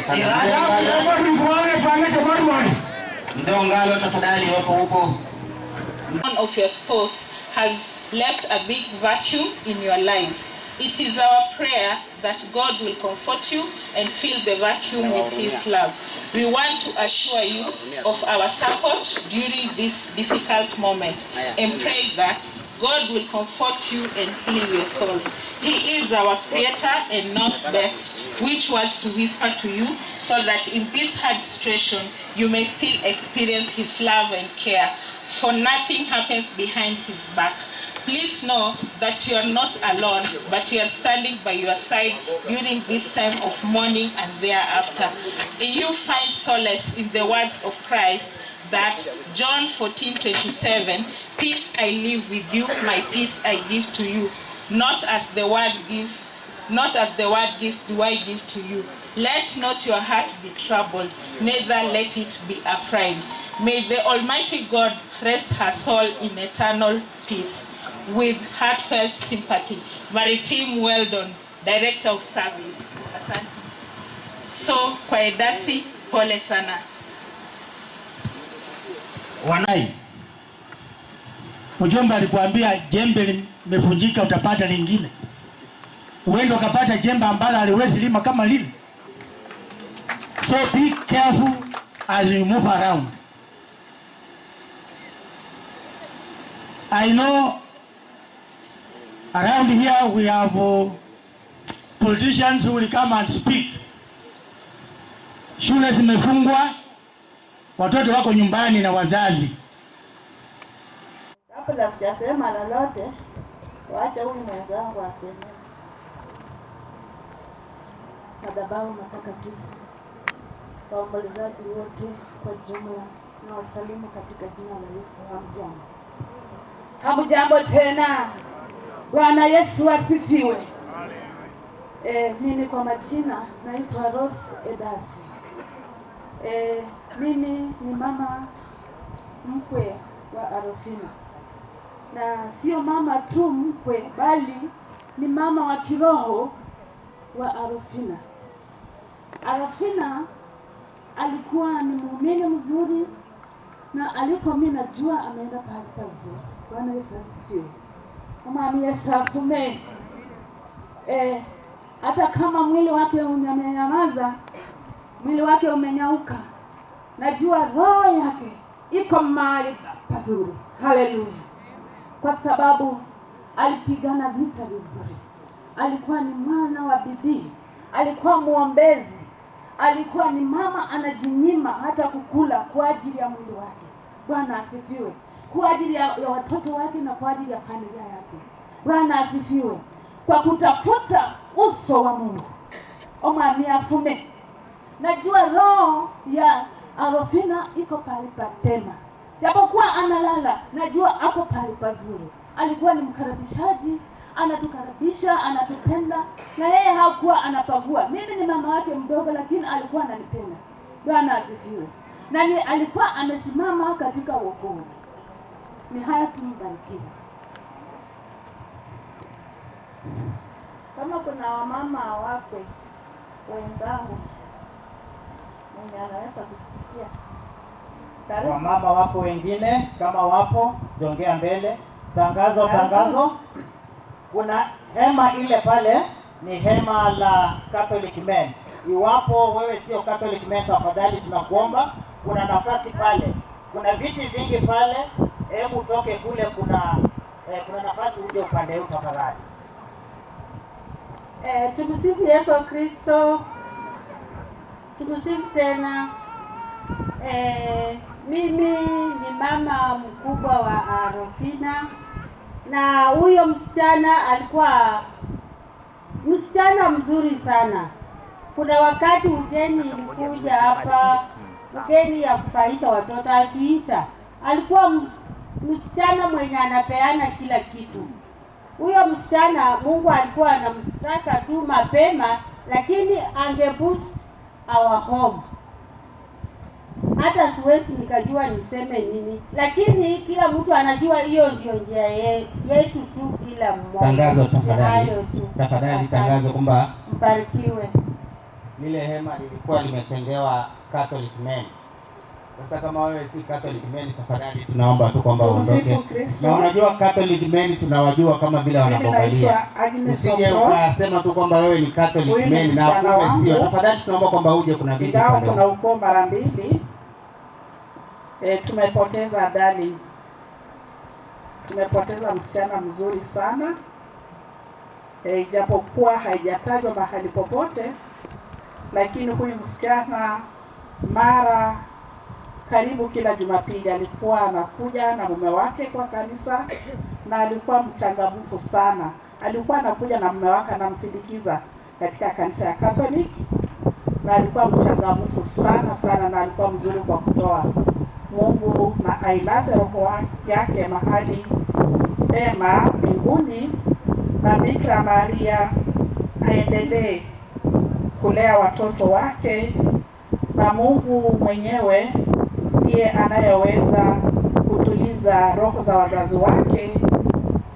One of your spouse has left a big vacuum in your lives. It is our prayer that God will comfort you and fill the vacuum with His love. We want to assure you of our support during this difficult moment and pray that God will comfort you and heal your souls. He is our Creator and knows best which words to whisper to you so that in this hard situation you may still experience His love and care. For nothing happens behind His back. Please know that you are not alone, but you are standing by your side during this time of mourning and thereafter. You find solace in the words of Christ that John 14:27, peace I leave with you, my peace I give to you. Not as the world gives do I give to you. Let not your heart be troubled, neither let it be afraid. May the Almighty God rest her soul in eternal peace. With heartfelt sympathy, Maritim Weldon, Director of Service. Asante. So, kwa Edasi, pole sana. Wanai. Mjomba alikuambia jembe limevunjika utapata lingine. Uende ukapata jembe ambalo haliwezi lima kama lile. So be careful as you move around. I know around here we have politicians who will come and speak. Shule zimefungwa, watoto wako nyumbani na wazazi. Kabla sijasema lolote, wacha huyu mwenzangu aseme. madhabahu matakatifu, waombolezaji wote kwa jumla na wasalimu katika jina la Yesu. Hamjambo? Hamjambo tena. Bwana Yesu asifiwe. Mimi kwa majina naitwa Rose Edasi. Mimi ni mama mkwe wa Arofina, na sio mama tu mkwe, bali ni mama wa kiroho wa Arofina. Arofina alikuwa ni muumini mzuri, na alipo mimi najua ameenda pahali pazuri. Bwana Yesu asifiwe. Mama Yesu afume. Hata kama mwili wake umenyamaza, mwili wake umenyauka, najua roho yake iko mahali pazuri. Haleluya. Kwa sababu alipigana vita vizuri. Alikuwa ni mwana wa bidii, alikuwa muombezi, alikuwa ni mama anajinyima hata kukula kwa ajili ya mwili wake. Bwana asifiwe. Kwa ajili ya watoto wake na kwa ajili ya familia yake. Bwana asifiwe. Kwa kutafuta uso wa Mungu. Omwami afume. Najua roho ya Arofina iko pale patema. Japokuwa analala, najua ako pale pazuri. Alikuwa ni mkaribishaji, anatukaribisha, anatupenda, na yeye hakuwa anapagua. Mimi ni mama wake mdogo, lakini alikuwa ananipenda. Bwana asifiwe. Na alikuwa amesimama katika wokovu. Ni haya tumbarikiwe. Kama kuna wamama wakwe wenzangu mwenye anaweza kusikia. Wamama wapo wengine, kama wapo jongea mbele. Tangazo. Kuna hema ile pale, ni hema la Catholic Men. Iwapo wewe sio Catholic Men, tafadhali tunakuomba, kuna nafasi pale. Kuna viti vingi pale, hebu toke kule, kuna nafasi uje upande huu tafadhali. Tumsifu Yesu Kristo. Tumsifu tena. Mimi ni mama mkubwa wa Arofina, na huyo msichana alikuwa msichana mzuri sana. Kuna wakati ugeni ilikuja hapa, ugeni ya kufaisha watoto, alituita. Alikuwa msichana mwenye anapeana kila kitu. Huyo msichana Mungu alikuwa anamtaka tu mapema, lakini angeboost our home. Hata siwezi nikajua niseme nini, lakini kila mtu anajua hiyo ndio njia yetu tu, kila mmoja. Tangazo tafadhali, tangazo kwamba mbarikiwe. Lile hema lilikuwa limetengewa Catholic Men. Sasa kama wewe si Catholic Men, tafadhali tunaomba tu kwamba uondoke. Na unajua Catholic Men tunawajua kama vile wanaangalia. Usije ukasema tu kwamba wewe ni Catholic Men na kumbe sio. Tafadhali tunaomba kwamba uje, kuna vitu pale. Kuna ukoo mara mbili. Tumepoteza darling. Tumepoteza msichana mzuri sana. Japokuwa haijatajwa mahali popote, lakini huyu msichana mara karibu kila Jumapili alikuwa anakuja na mume wake kwa kanisa, na alikuwa mchangamfu sana. Alikuwa anakuja na mume wake anamsindikiza katika kanisa ya Catholic, na alikuwa mchangamfu sana, na alikuwa mzuri kwa kutoa. Mungu na ailaze roho yake mahali pema mbinguni, na Bikira Maria aendelee kulea watoto wake, na Mungu mwenyewe ndiye anayeweza kutuliza roho za wazazi wake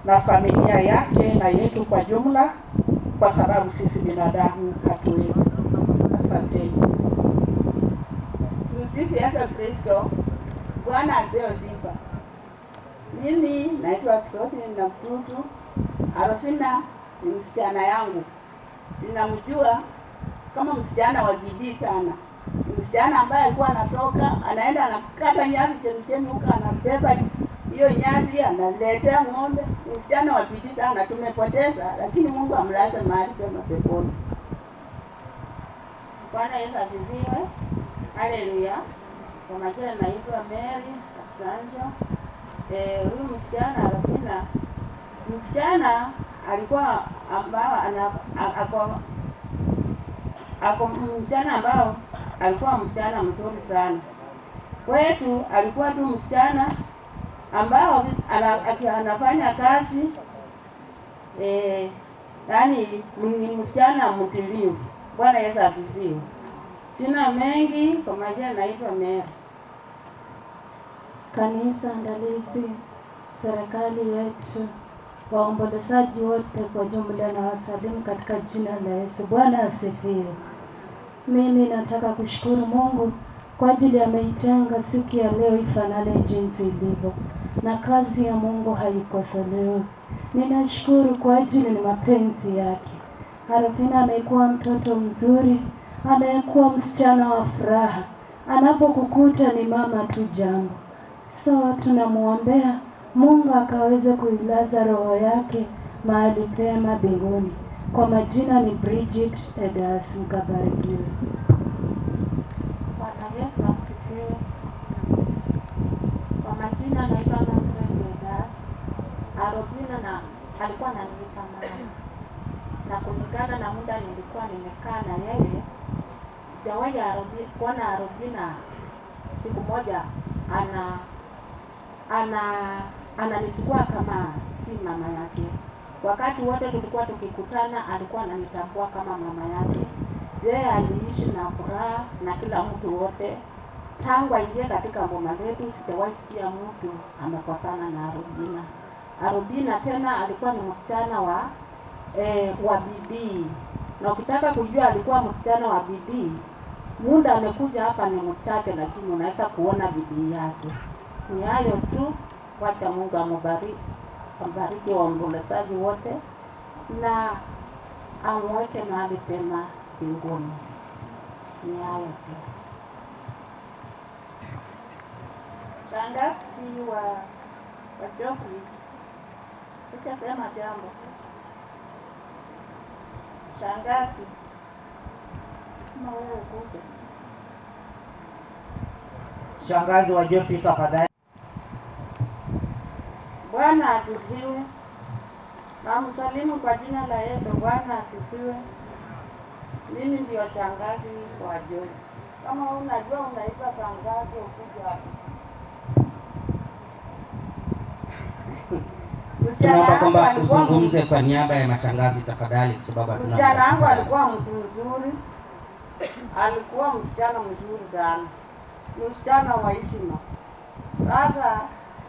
na familia yake na yetu kwa jumla, kwa sababu sisi binadamu hatuwezi. Asanteni. Tumsifu Yesu Kristo. Bwana apewe sifa. Mimi naitwa Clotilde na mtutu. Arofina ni msichana yangu. Ninamjua kama msichana wa bidii sana. Msichana ambaye alikuwa anatoka, anaenda anakata nyasi chemchemi huko, anabeba hiyo nyasi analetea ng'ombe. Msichana wa bidii sana, tumepoteza, lakini Mungu amlaze mahali pema peponi. Bwana Yesu asifiwe. Haleluya. Kwa majina naitwa Mary Sanjo. Huyu msichana Arofina, msichana alikuwa ambao ako msichana ambao alikuwa msichana mzuri sana. Kwetu alikuwa tu msichana ambao anafanya kazi yani ni msichana mtulivu. Bwana Yesu asifiwe. Sina mengi, kwa majina naitwa Mary. Kanisa andalizi, serikali yetu, waombolezaji wote kwa jumla na wasalimu katika jina la Yesu. Bwana asifiwe. Mimi nataka kushukuru Mungu kwa ajili ameitenga siku ya leo ifanane jinsi ilivyo, na kazi ya Mungu haikosolewi. Ninashukuru kwa ajili ni mapenzi yake. Arofina amekuwa mtoto mzuri, amekuwa msichana wa furaha. Anapokukuta ni mama tu jambo. So tunamuombea Mungu akaweze kuilaza roho yake mahali pema mbinguni. Kwa majina ni Bridget Edas, mkabarikiwe. Bwana Yesu asifiwe. Kwa majina naitwa Margaret Edas. Arobina na alikuwa ananiita mama. Na kulingana na muda nilikuwa nimekaa na yeye, sijawahi kuona Arobina siku moja ananichukua kama si mama yake. Wakati wote tulikuwa tukikutana alikuwa ananitambua kama mama yake. Yeye aliishi na furaha na kila mtu wote. Tangu aingie katika boma letu sijawahi sikia mtu amekosana na Arobina. Arobina tena alikuwa ni msichana wa bidii. Na ukitaka kujua alikuwa msichana wa bidii, muda amekuja hapa ni mchache, lakini unaweza kuona bidii yake. Ni hayo tu. Wacha Mungu ambariki waombolezaji wote na amweke mahali pema mbinguni. Ni hayo tu. Shangazi wa Geoffrey, ukasema jambo. Shangazi, kama wewe kuja. Shangazi wa Geoffrey tafadhali. Bwana asifiwe. Na msalimu kwa jina la Yesu. Bwana asifiwe. Mimi ndio shangazi wa Geoffrey. Kama unajua unaitwa shangazi ukuja hapa. Tunaomba kwamba uzungumze kwa niaba ya mashangazi tafadhali, sababu hatuna. Msichana wangu alikuwa mtu mzuri. Alikuwa msichana mzuri sana. Ni msichana wa heshima. Sasa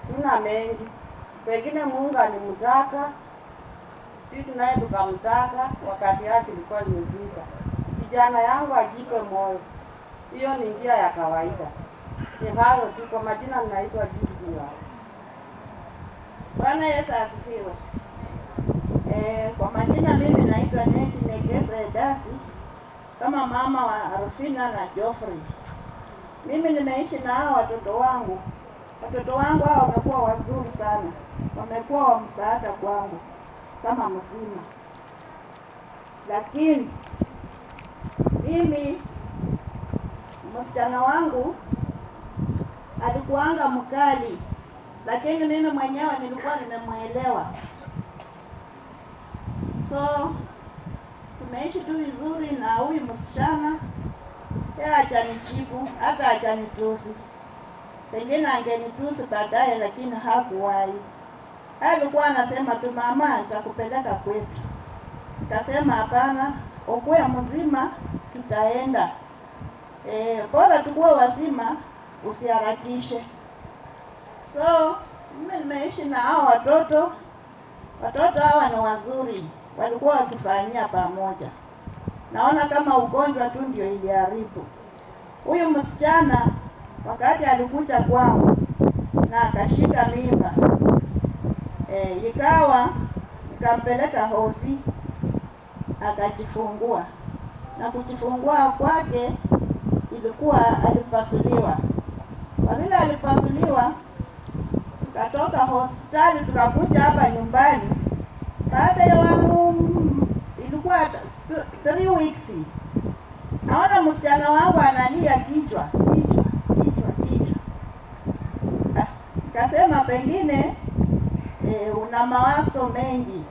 tuna mengi. Pengine Mungu alimtaka, sisi naye tukamtaka, wakati yake ilikuwa imefika. Kijana yangu ajipe moyo. Hiyo ni njia ya kawaida. Ni hayo tu. Kwa majina ninaitwa Judy. Bwana Yesu asifiwe. Kwa majina mimi naitwa Neti Negesa Edasi, kama mama wa Arofina na Geoffrey. Mimi nimeishi na hao watoto wangu. Watoto wangu hao wamekuwa wazuri sana. Wamekuwa wa msaada kwangu kama mzima. Lakini mimi msichana wangu alikuanga mkali, lakini mimi mwenyewe nilikuwa nimemuelewa. So tumeishi tu vizuri na huyu msichana. Yeye achanijibu, hata achanitusi. Pengine angenitusi baadaye, lakini hakuwahi. Alikuwa anasema tu, mama nitakupeleka kwetu. Nikasema hapana, ukuwe mzima tutaenda. Bora tukue wazima, usiharakishe. So mimi nimeishi na hao watoto. Watoto hawa ni wazuri, walikuwa wakifanyia pamoja. Naona kama ugonjwa tu ndio iliharibu. Huyu msichana wakati alikuja kwangu na akashika mimba, ikawa nikampeleka hosi akajifungua. Na kujifungua kwake ilikuwa alipasuliwa. Kwa vile alipasuliwa, tukatoka hospitali tukakuja hapa nyumbani. Baada ya ilikuwa 3 weeks. Naona msichana wangu analia kichwa. Nikasema pengine una mawazo mengi.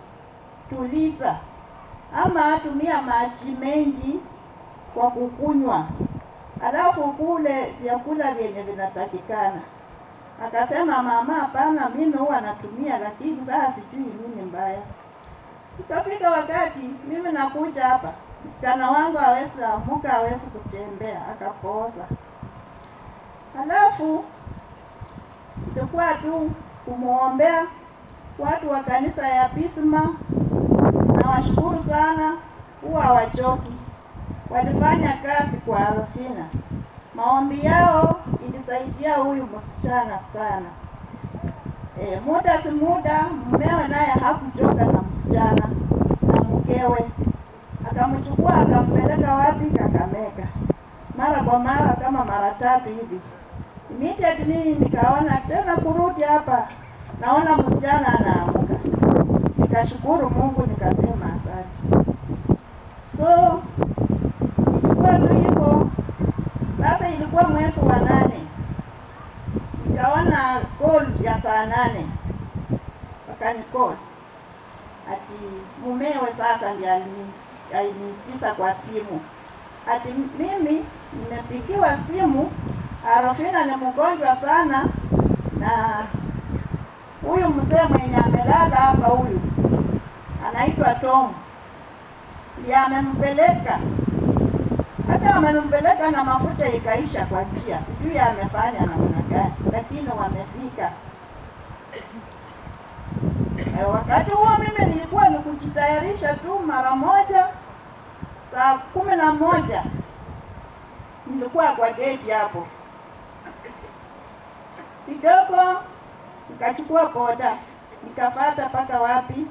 Tuliza. Ama tumia maji mengi kwa kukunywa, alafu kule vyakula vyenye vinatakikana. Akasema mama, hapana, mimi huwa natumia, lakini sasa sijui nini mbaya. Ikafika wakati mimi nakuja hapa, msichana wangu hawezi amuka, hawezi kutembea, akapooza. Alafu ilikuwa tu kumuombea. Watu wa kanisa ya Pisma na washukuru sana, huwa hawachoki. Walifanya kazi kwa Arofina. Maombi yao ilisaidia huyu msichana sana. Muda si muda mumewe naye hakuchoka na msichana na mkewe. Akamchukua akampeleka wapi? Kakamega. Mara kwa mara kama mara 3 hivi. Immediately nikaona tena kurudi hapa, naona msichana anaamuka. Nikashukuru Mungu, nikasema asante. So ilikuwa tu hivyo. Sasa ilikuwa mwezi wa 8. Nikaona call ya saa 8. Wakanicall. Ati mumewe sasa ndiye alinitisha kwa simu. Ati mimi nimepigiwa simu, Arofina ni mgonjwa sana, na huyu mzee mwenye amelala hapa huyu anaitwa Tom. Ndiye amempeleka. Hata wamempeleka na mafuta ikaisha kwa njia. Sijui amefanya namna gani, lakini wamefika. Wakati huo mimi nilikuwa ni kujitayarisha tu mara moja. Saa 11 nilikuwa kwa gate hapo. Kidogo nikachukua boda, nikafata paka wapi?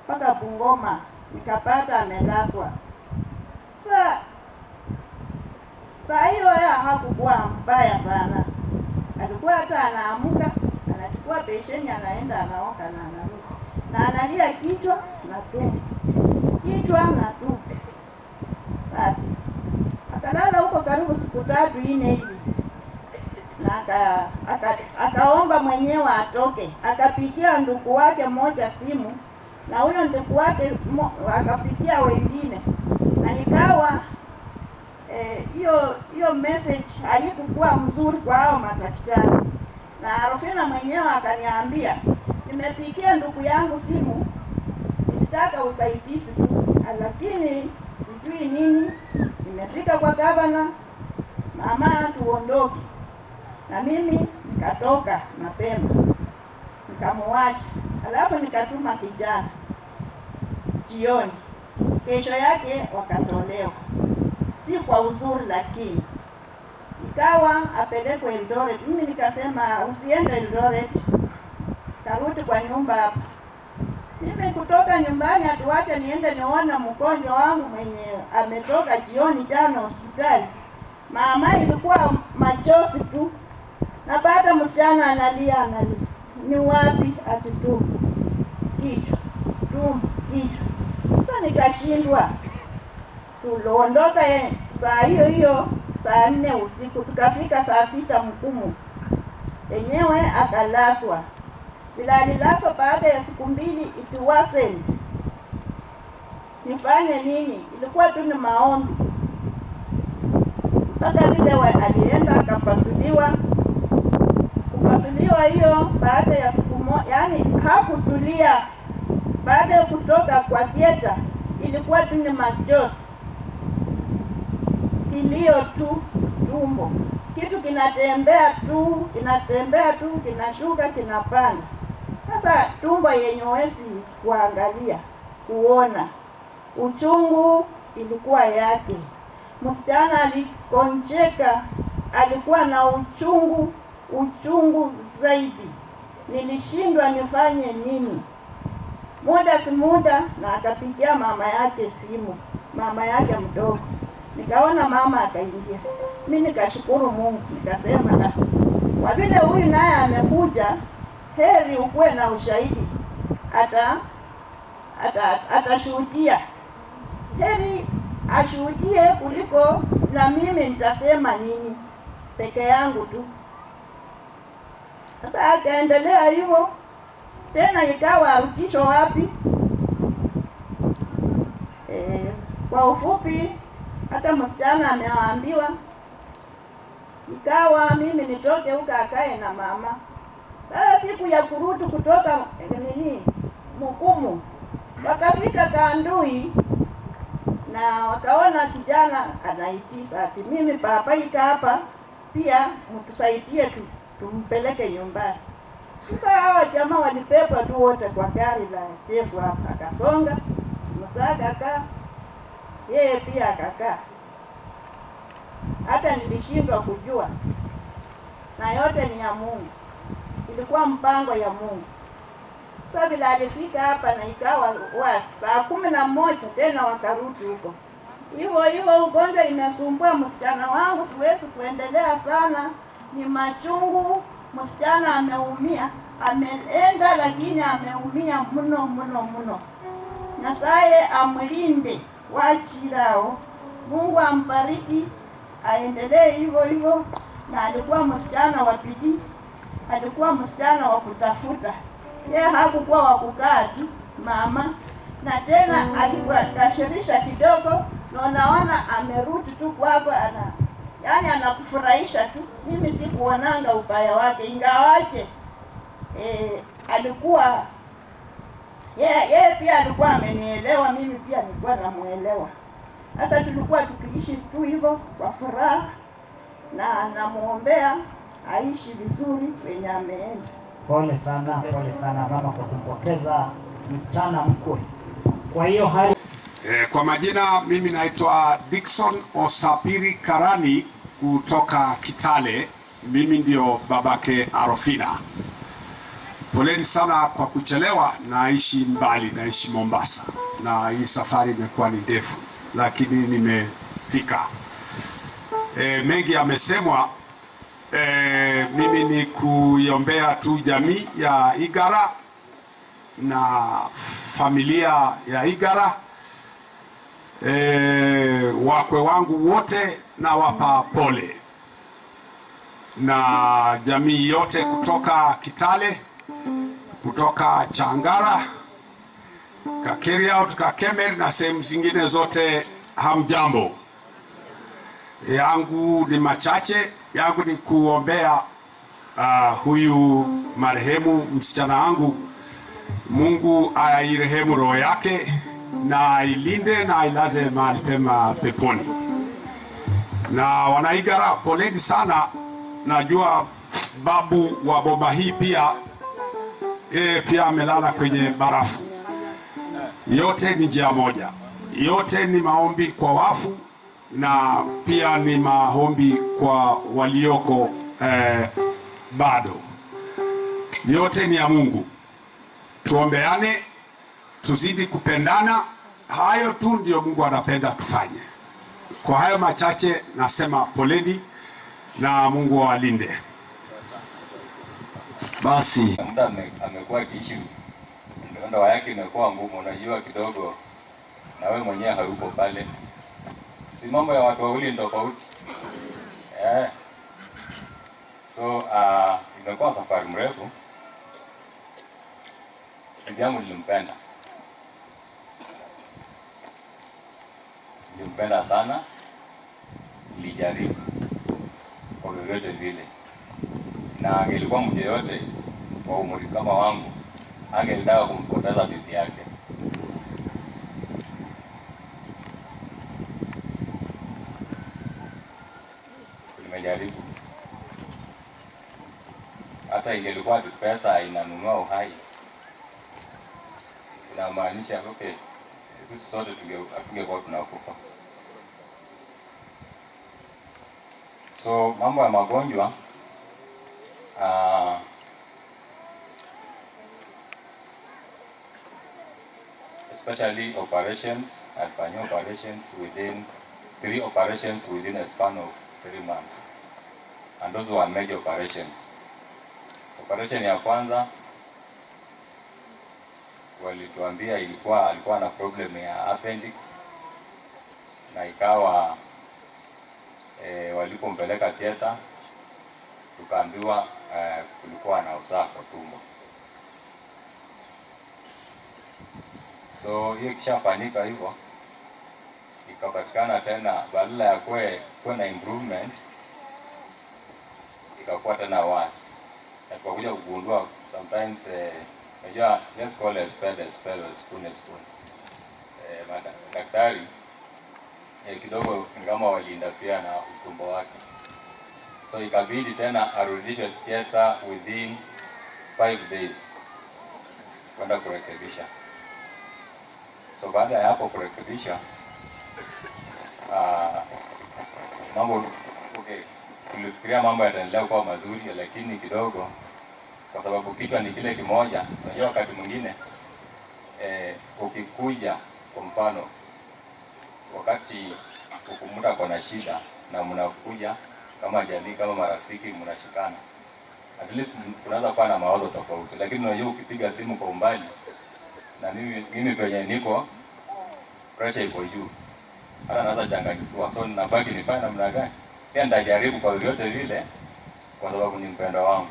Paka Bungoma. Nikapata amelazwa. Saa hiyo hakukuwa mbaya sana. Alikuwa hata anaamuka, anachukua besheni, anaenda anaoka na anarudi. Na analia kichwa na tumbo. Kichwa na tumbo. Basi akalala huko karibu siku 3-4 hivi. Na akaomba mwenyewe atoke. Akapigia ndugu wake mmoja simu, na huyo ndugu wake akapigia wengine. Na ikawa hiyo message haikuwa mzuri kwa hao madaktari. Na Arofina mwenyewe akaniambia, nimepigia ndugu yangu simu, nilitaka usaidizi tu, lakini sijui nini. Nimefika kwa gavana, mama tuondoke. Na mimi nikatoka mapema, nikamwacha. Alafu nikatuma kijana jioni. Kesho yake wakatolewa. Si kwa uzuri, lakini ikawa apelekwe Eldoret. Mimi nikasema usiende Eldoret, karudi kwa nyumba hapa. Mimi kutoka nyumbani atuache niende nione mgonjwa wangu mwenye ametoka jioni jana hospitali. Mama ilikuwa machozi tu. Na baada msichana analia. Ni wapi? Ati tumbo, kichwa, tumbo, kichwa. Sasa nikashindwa. Tuliondoka saa hiyo saa 4 usiku, tukafika saa 6 Mkumu. Enyewe akalazwa. Bila alilazwa baada ya siku 2 it wasn't. Nifanye nini? Ilikuwa tu ni maombi. Mpaka vile alienda akapasuliwa. Kupasuliwa hiyo baada ya siku moja, yani hakutulia. Baada ya kutoka kwa theater ilikuwa tu ni machozi. Kilio tu, tumbo. Kitu kinatembea tu, kinashuka, kinapanda. Sasa tumbo yenye huwezi kuangalia, kuona. Uchungu ilikuwa yake. Msichana alikonjeka, alikuwa na uchungu zaidi. Nilishindwa nifanye nini. Muda si muda, na akapigia mama yake simu, mama yake mdogo. Nikaona mama akaingia. Mimi nikashukuru Mungu, nikasema kwa vile huyu naye amekuja, heri ukuwe na ushahidi. Atashuhudia. Heri ashuhudie kuliko na mimi nitasema nini peke yangu tu. Sasa akaendelea hivyo. Tena ikawa arudishwa wapi? Kwa ufupi hata msichana ameambiwa. Ikawa mimi nitoke huko akae na mama. Sasa siku ya kurudi kutoka Mukumu, wakafika Kandui na wakaona kijana anaitisa ati mimi papa ika hapa pia mtusaidie tumpeleke nyumbani. Sasa hawa jamaa walipepa tu wote kwa gari la chefu hapa, akasonga msaga akakaa, yeye pia akakaa. Hata nilishindwa kujua, na yote ni ya Mungu, ilikuwa mpango ya Mungu. Sasa bila alifika hapa na ikawa saa 11 tena wakarudi huko. Hivyo ugonjwa imesumbua msichana wangu, siwezi kuendelea sana, ni machungu. Msichana ameumia, ameenda lakini ameumia mno. Na saye amlinde wachirao, Mungu ambariki, aendelee hivyo. Na alikuwa msichana wa bidii, alikuwa msichana wa kutafuta. Yeye hakukuwa wa kukaa tu mama, na tena alikuwa kashirisha kidogo, na unaona amerudi tu kwako, yaani anakufurahisha tu. Mimi sikuonanga ubaya wake, ingawaje alikuwa yeye pia alikuwa amenielewa, mimi pia nilikuwa namuelewa. Sasa tulikuwa tukiishi tu hivyo kwa furaha, na namuombea aishi vizuri kwenye ameenda. Pole sana mama kwa kumpoteza msichana mkwe. Kwa hiyo hali kwa majina mimi naitwa Dickson Osapiri Karani kutoka Kitale. Mimi ndio babake Arofina. Poleni sana kwa kuchelewa, naishi mbali, naishi Mombasa. Na hii safari imekuwa ni ndefu, lakini nimefika. Mengi yamesemwa. Mimi ni kuiombea tu jamii ya Igara na familia ya Igara, wakwe wangu wote na wapa pole, na jamii yote kutoka Kitale, kutoka Changara, Kakeria, Kakemer na sehemu zingine zote. Hamjambo. Yangu ni machache. Yangu ni kuombea huyu marehemu msichana wangu. Mungu airehemu roho yake na ailinde na ailaze mahali pema peponi. Na wanaigara, poleni sana. Najua babu wa bomba hii pia amelala kwenye barafu. Yote ni njia moja. Yote ni maombi kwa wafu, na pia ni maombi kwa walioko bado. Yote ni ya Mungu. Tuombeane, tuzidi kupendana. Hayo tu ndio Mungu anapenda tufanye. Kwa hayo machache nasema poleni na Mungu awalinde. Basi muda amekuwa akiishi, ndoa yake imekuwa ngumu, unajua kidogo, na wewe mwenyewe hayupo pale. Si mambo ya watu wawili tofauti. So imekuwa safari mrefu. Ndiyangu nilimpenda sana, nilijaribu kwa vyovyote vile, na angelikuwa mtu yote kwa umri kama wangu angelitaka kumpoteza bibi yake. Nimejaribu, hata ingelikuwa pesa inanunua uhai, inamaanisha sisi sote tungekuwa tunakufa. So mambo ya magonjwa, especially operations, alifanyia operations within 3 operations within a span of 3 months, and those were major operations. Operation ya kwanza walituambia alikuwa na problem ya appendix, na ikawa walipompeleka theater tukaambiwa kulikuwa na usaha kwa tumbo. So hiyo kishafanyika hivyo, ikapatikana tena badala ya kuwe na improvement ikakuwa tena worse. Na tukakuja kugundua sometimes unajua let's call a spade a spade or a spoon a spoon. Daktari kidogo ni kama waliinterfere na utumbo wake. So ikabidi tena arudishwe theater within 5 days kwenda kurekebisha. So baada ya hapo kurekebisha mambo tulifikiria mambo yataendelea kuwa mazuri, lakini kidogo kwa sababu kichwa ni kile kimoja. Unajua wakati mwingine ukikuja kwa mfano wakati ukumuta kuna shida na mnakuja kama jamii kama marafiki mnashikana, at least unaweza kuwa na mawazo tofauti, lakini unajua ukipiga simu kwa umbali na mimi kwenye niko pressure iko juu, hata naweza changanyikiwa. So ninabaki nifanye namna gani? Pia nitajaribu kwa vyote vile kwa sababu ni mpendo wangu.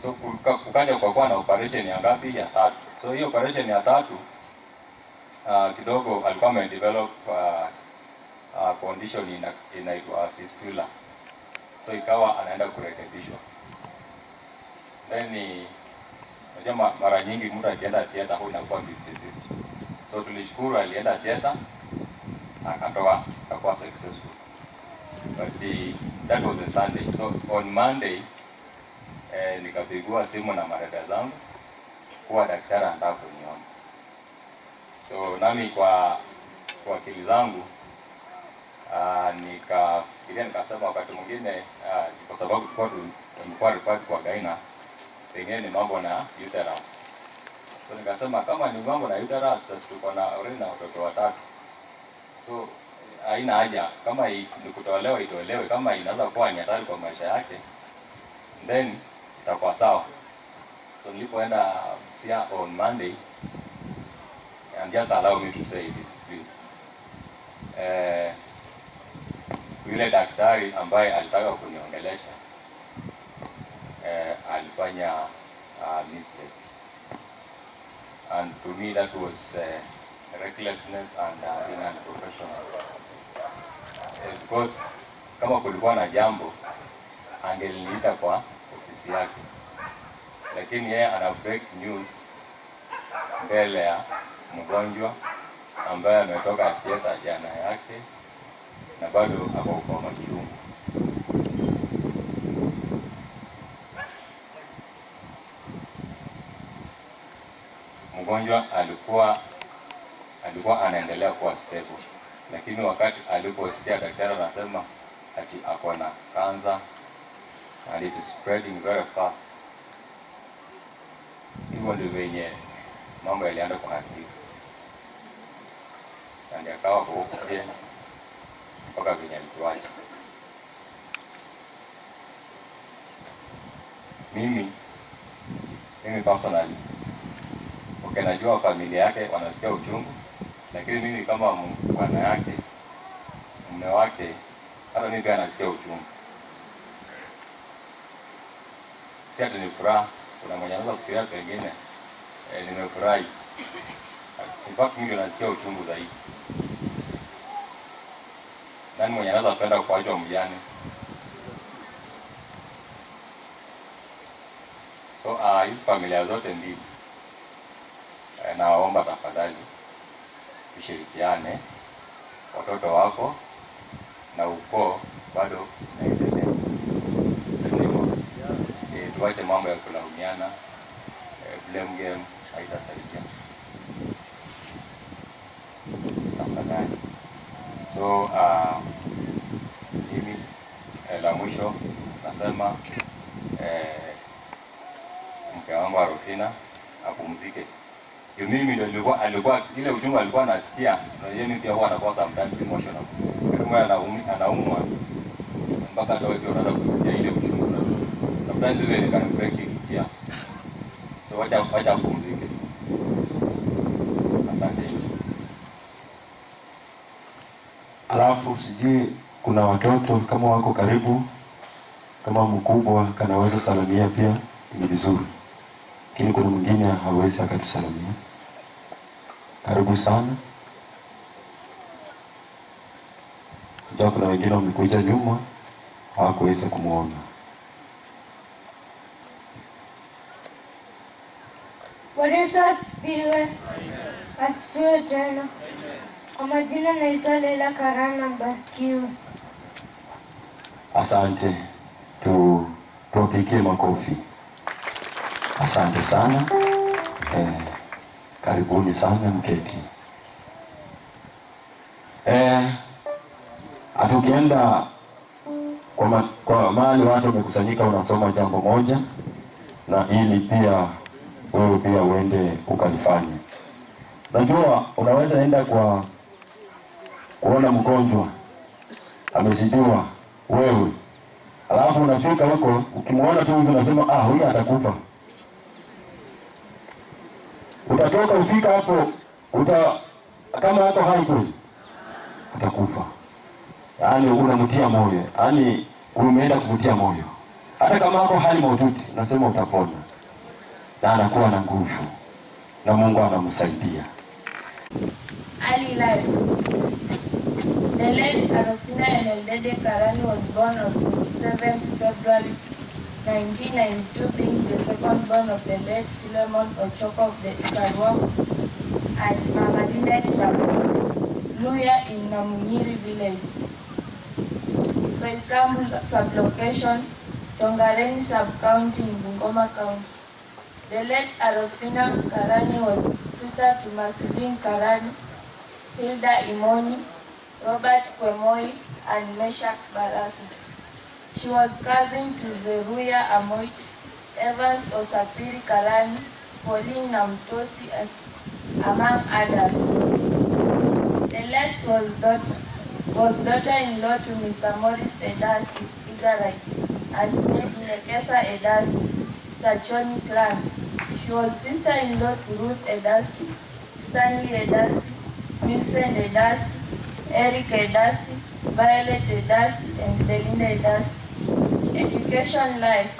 So kukaja kwa kuwa na operation ya ngapi? Ya 3. So hiyo operation ya 3 kidogo alikuwa amedevelop condition inaitwa fistula. So ikawa anaenda kurekebishwa. Then unajua mara nyingi mtu akienda theater huwa inakuwa 50-50. So tulishukuru alienda theater akawa successful. But that was a Sunday. So on Monday nikapigwa simu na marafiki zangu kuwa daktari anataka kuniona. So nami kwa akili zangu nikasema wakati mwingine kwa sababu tulikuwa report kwa gaina pengine ni mambo na uterus. So nikasema kama ni mambo na uterus sasa tuko na already na watoto 3. So haina haja kama ni kutolewa itolewe, kama inaweza kuwa ni hatari kwa maisha yake then itakuwa sawa. So nilipoenda Busia on Monday, and just allow me to say this please. Yule daktari ambaye alitaka kuniongelesha alifanya mistake, and to me that was recklessness and unprofessional. Because kama kulikuwa na jambo angeliniita kwa ofisi yake, lakini yeye ana break news mbele ya mgonjwa ambaye ametoka theater jana yake na bado ako kwa machungu. Mgonjwa alikuwa anaendelea kuwa stable, lakini wakati aliposikia daktari anasema ati ako na cancer and it is spreading very fast, hivyo ndio venye mambo yalianza kuharibika, na akawa kwa oxygen mpaka venye alituacha. Mimi personally najua familia yake wanasikia uchungu, lakini mimi kama bwana yake, mume wake, hata mimi pia nasikia uchungu. Sasa ni furaha, kuna mmoja anaweza kufikiria pengine nimefurahi. In fact mimi nasikia uchungu zaidi. Nani mwenye anaweza kupenda kuachwa mjane? So hizi familia zote mbili naomba tafadhali tushirikiane, watoto wako na ukoo bado naendelea. Tuache mambo ya kulaumiana, blame game haitasaidia. Tafadhali. So mimi la mwisho nasema mke wangu Arofina apumzike. Mimi ndio alikuwa ile ujumbe alikuwa anasikia, na yeye pia huwa anakuwa sometimes emotional. Kama anaumwa mpaka hata wewe unaanza kusikia ile ujumbe. Sometimes even can break tears. So wacha apumzike. Asante. Alafu sijui kuna watoto kama wako karibu, kama mkubwa kanaweza salamia pia ni vizuri. Lakini kuna mwingine hawezi akatusalamia. Karibu sana. Ndio kuna wengine wamekuja nyuma hawakuweza kumuona. Bwana Yesu asifiwe. Asifiwe tena. Kwa majina naitwa Leila Karana, mbarikiwe. Asante. Tuwapigie makofi. Asante sana. Karibuni sana mketi. Atukienda kwa mahali watu wamekusanyika, unasoma jambo moja na ili pia wewe pia uende ukalifanye. Najua unaweza enda kuona mgonjwa amezidiwa wewe, alafu unafika huko ukimwona tu unasema huyu atakufa. Utatoka ufika hapo kama hata hai kweli utakufa. Yaani unamtia moyo, yaani umeenda kumtia moyo. Hata kama hapo hali maututi nasema utapona. Na anakuwa na nguvu na Mungu anamsaidia. Early life. The late Arofina Emeldede Karani was born on 7th February 1992, being the second born of the late Philemon Ochoko of the Ikarwa and Mama Linet Luya in Namunyiri village. So Istanbul sublocation, Tongareni sub-county in Bungoma County. The late Arofina Karani was sister to Masilin Karani, Hilda Imoni, Robert Kwemoi, and Meshach Barasa. She was cousin to Zeruya Amoit, Evans Osapiri Karani, Pauline Namtosi, among others. The late was daughter-in-law to Mr. Morris Edasi, Igarite, and Nekesa Edasi, Tachoni clan. She was sister-in-law to Ruth Edasi, Stanley Edasi, Vincent Edasi, Eric Edasi, Violet Edasi, and Belinda Edasi. Education life.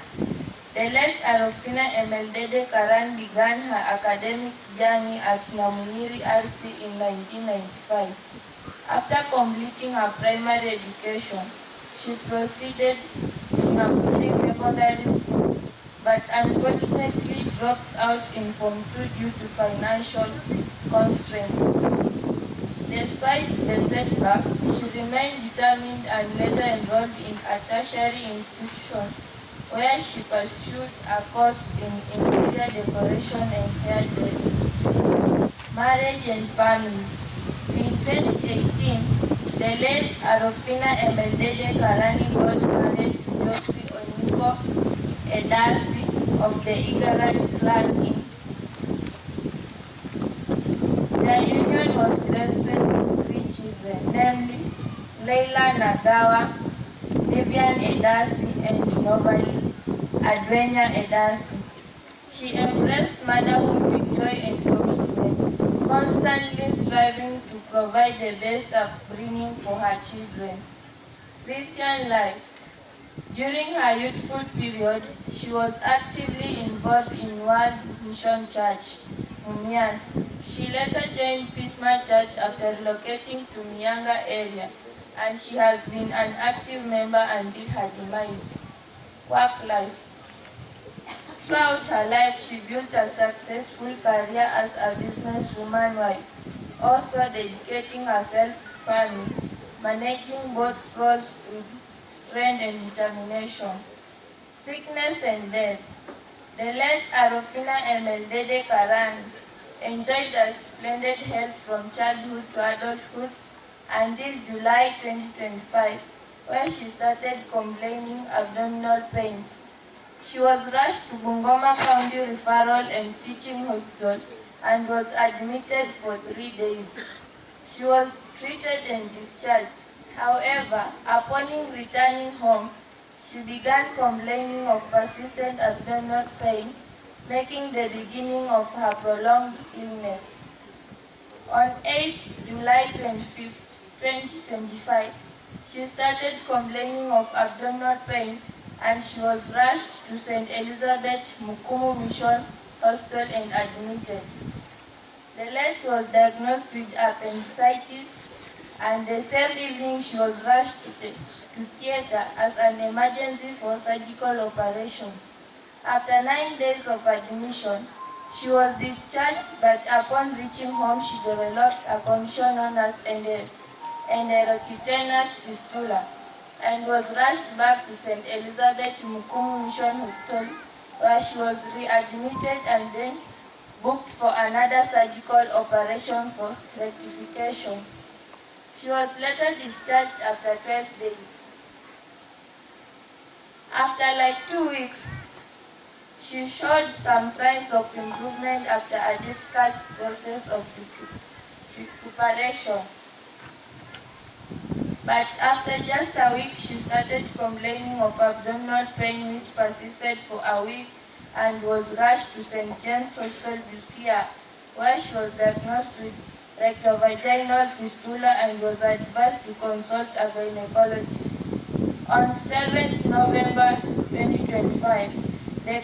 The late Arofina Emeldede Karan began her academic journey at Namunyiri RC in 1995. After completing her primary education, she proceeded to Namunyiri Secondary School, but unfortunately dropped out in Form 2 due to financial constraints. Despite the setback, she remained determined and later enrolled in a tertiary institution where she pursued a course in interior decoration and hairdressing. Marriage and family. In 2018, the late Arofina Emeldede Karani got married to Joffrey Oniko Edasi of the Igarite clan in. Their union was blessed with 3 children, namely Leila Nagawa, Vivian Edasi, and Novali Advenia Edasi. She embraced motherhood with joy and commitment, constantly striving to provide the best upbringing for her children. Christian life. During her youthful period, she was actively involved in World Mission Church, Mumias. She later joined Pisma Church after relocating to Mianga area, and she has been an active member until her demise. Work life. Throughout her life, she built a successful career as a businesswoman wife, also dedicating herself to family, managing both roles with strength and determination. Sickness and death. The late Arofina Emeldede Karan enjoyed a splendid health from childhood to adulthood until July 2025, where she started complaining abdominal pains. She was rushed to Bungoma County Referral and Teaching Hospital and was admitted for 3 days. She was treated and discharged. However, upon returning home, she began complaining of persistent abdominal pain, making the beginning of her prolonged illness. On 8 July 2025, she started complaining of abdominal pain and she was rushed to St. Elizabeth Mukumu Mission Hospital and admitted. The late was diagnosed with appendicitis and the same evening she was rushed to theater as an emergency for surgical operation. After 9 days of admission, she was discharged, but upon reaching home she developed a condition known as enterocutaneous fistula and was rushed back to St. Elizabeth Mukumu Mission Hospital, where she was readmitted and then booked for another surgical operation for rectification. She was later discharged after 12 days. After like 2 weeks, she showed some signs of improvement after a difficult process of recuperation. But after just a week, she started complaining of abdominal pain which persisted for a week and was rushed to St. James Hospital, Busia, where she was diagnosed with rectovaginal fistula and was advised to consult a gynecologist. On 7th November 2025, the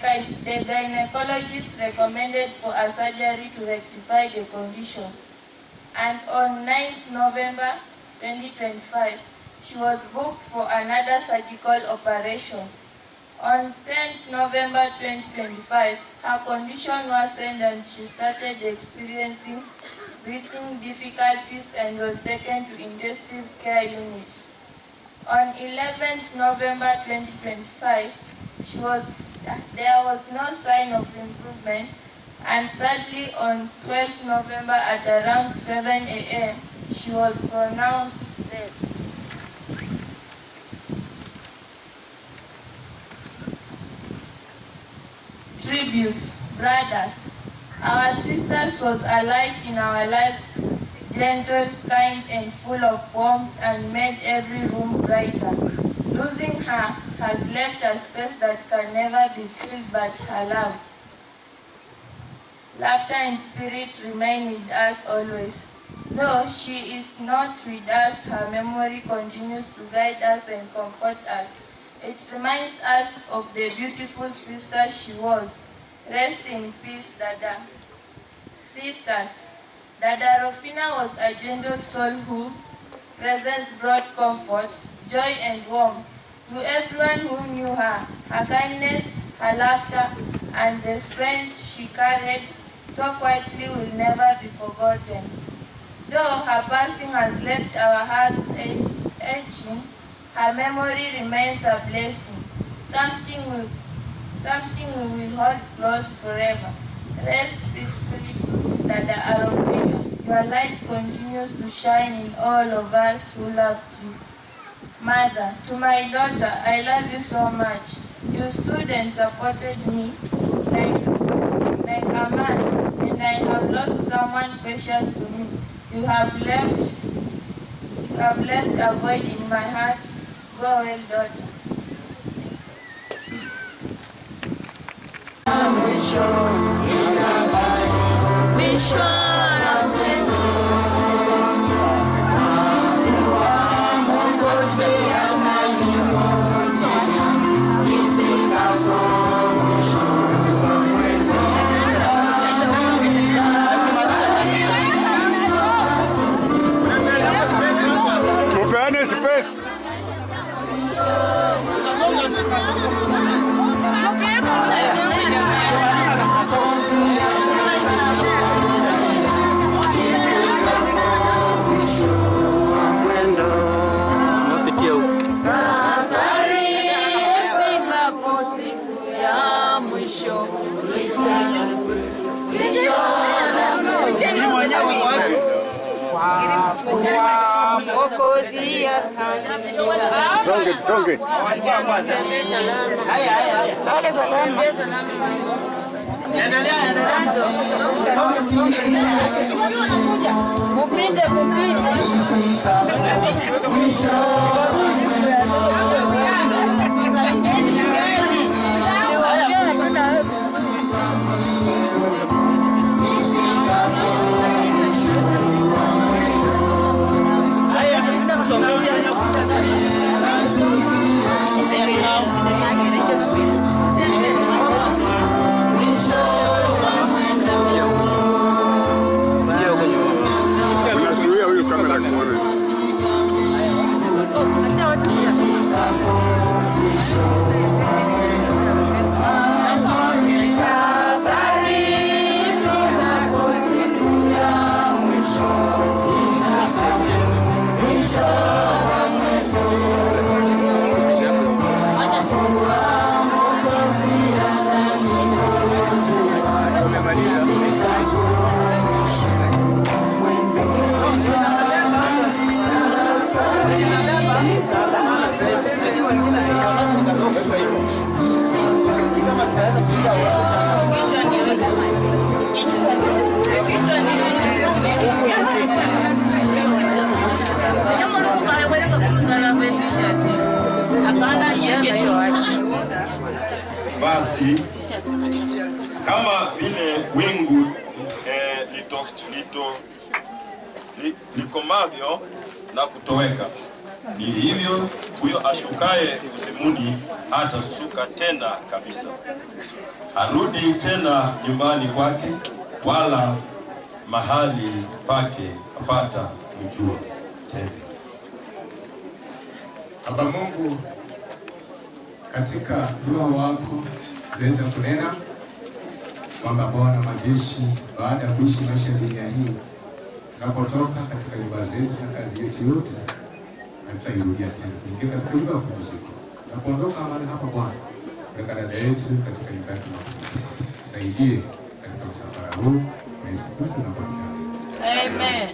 gynecologist recommended for a surgery to rectify the condition. And on 9th November 2025, she was booked for another surgical operation. On 10th November 2025, her condition worsened and she started experiencing breathing difficulties and was taken to intensive care unit. On 11th November 2025, there was no sign of improvement, and sadly on 12th November at around 7 a.m., she was pronounced dead. Tributes, brothers. Our sisters was a light in our lives, gentle, kind, and full of warmth, and made every room brighter. Losing her has left a space that can never be filled but her love. Laughter and spirit remain with us always. Though she is not with us, her memory continues to guide us and comfort us. It reminds us of the beautiful sister she was. Rest in peace, Dada. Sisters, Dada Rufina was a gentle soul whose presence brought comfort, joy, and warmth to everyone who knew her. Her kindness, her laughter, and the strength she carried so quietly will never be forgotten. Though her passing has left our hearts aching, her memory remains a blessing, something we will hold close forever. Rest peacefully, Dada Arofina. Your light continues to shine in all of us who loved you. Mother, to my daughter, I love you so much. You stood and supported me like a man, and I have lost someone precious to me. You have left a void in my heart. Go well, daughter. Tupeane space. Songe. Nazuia huyu kamera kuone. basi kama vile wingu likomavyo na kutoweka, ni hivyo huyo ashukaye kuzimuni hatashuka tena kabisa, harudi tena nyumbani kwake, wala mahali pake hapata kujua tena. Baba Mungu, katika roho wako uweze kunena kwamba Bwana majeshi, baada ya kuishi maisha ya dunia hii, tunapotoka katika nyumba zetu na kazi yetu yote, na tutairudia tena kuingia katika nyumba ya mapumziko. Tunapoondoka mahali hapa Bwana, weka dada yetu katika nyumba ya mapumziko. Saidie katika msafara huu, na Yesu Kristo anapatikana. Amen.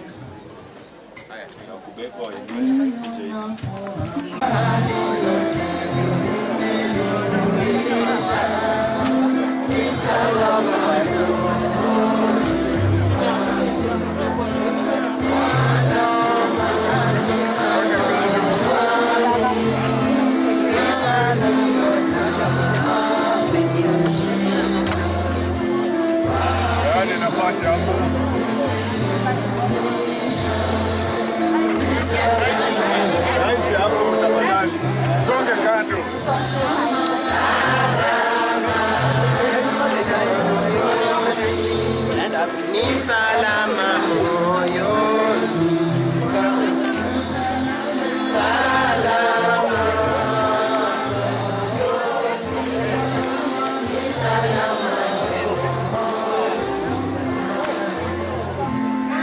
nafasi hapo. Raisi hapo tafadhali. Songe kando. Ni salama moyoni. Salama. Ni salama.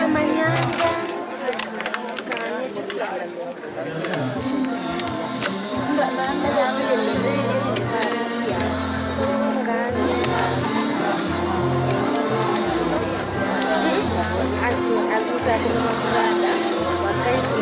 Amanyanga. Saya ketemu berada, maka itu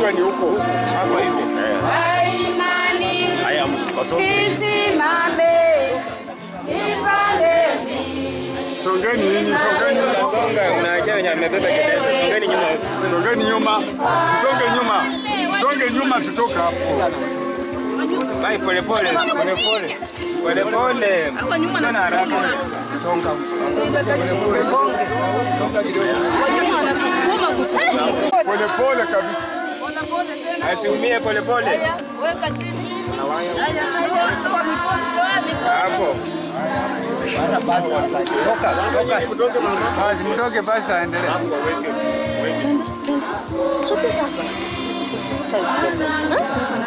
Najua ni huko. Hapa hivi. Haya Isimame. Songeni nyinyi, songeni. Unaacha wenye amebeba jeneza. Songeni nyuma. Songeni nyuma. Songe nyuma. Songe nyuma tutoka hapo. Bai pole pole, pole pole. Pole pole. Sio na haraka. Songa. Pole pole kabisa. Asiumie pole pole. Weka chini. Hapo. Basi toka. Basi mtoke basi aendelee.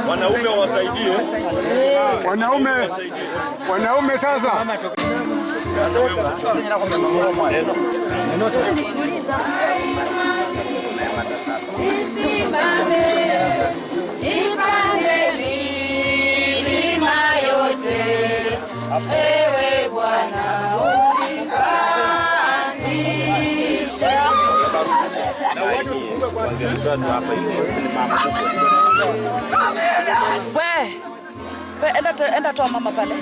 Wanaume wasaidie. Wanaume sasa. Isimame. Ipande milima yote. Ewe Bwana unipandishe. We, enda toa mama pale.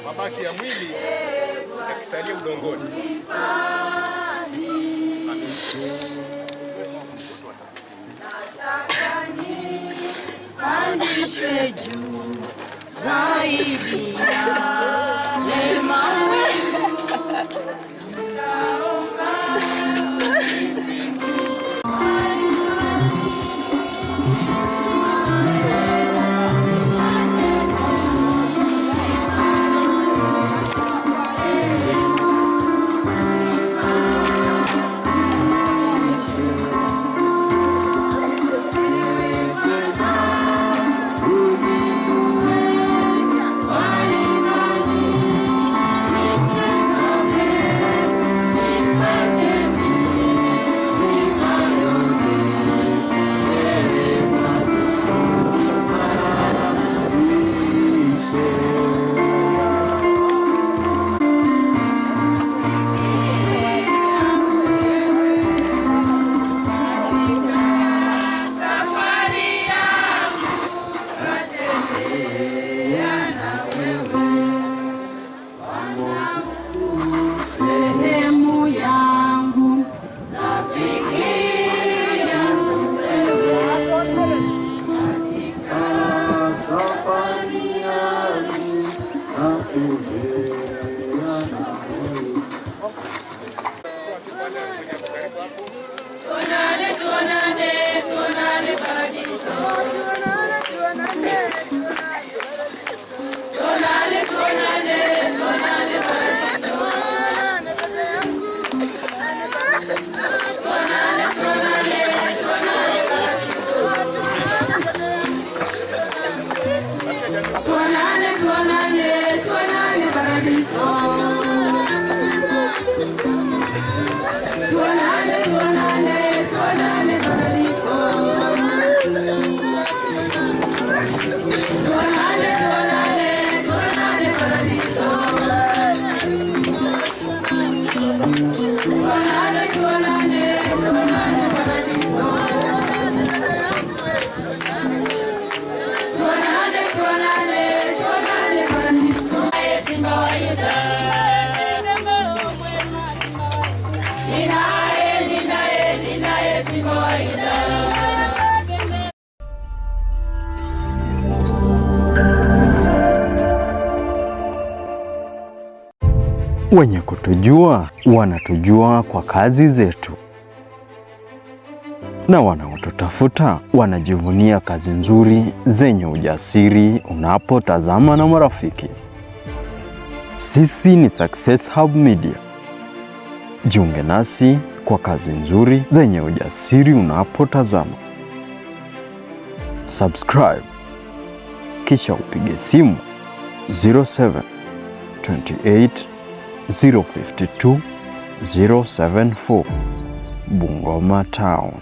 Mabaki ya mwili yakisalia udongoni. Pandishwe juu zaidi ya mawingu. Wenye kutujua wanatujua kwa kazi zetu, na wanaotutafuta wanajivunia kazi nzuri zenye ujasiri unapotazama na marafiki. Sisi ni Success Hub Media. Jiunge nasi kwa kazi nzuri zenye ujasiri unapotazama. Subscribe kisha upige simu 07 28 052 074 Bungoma Town.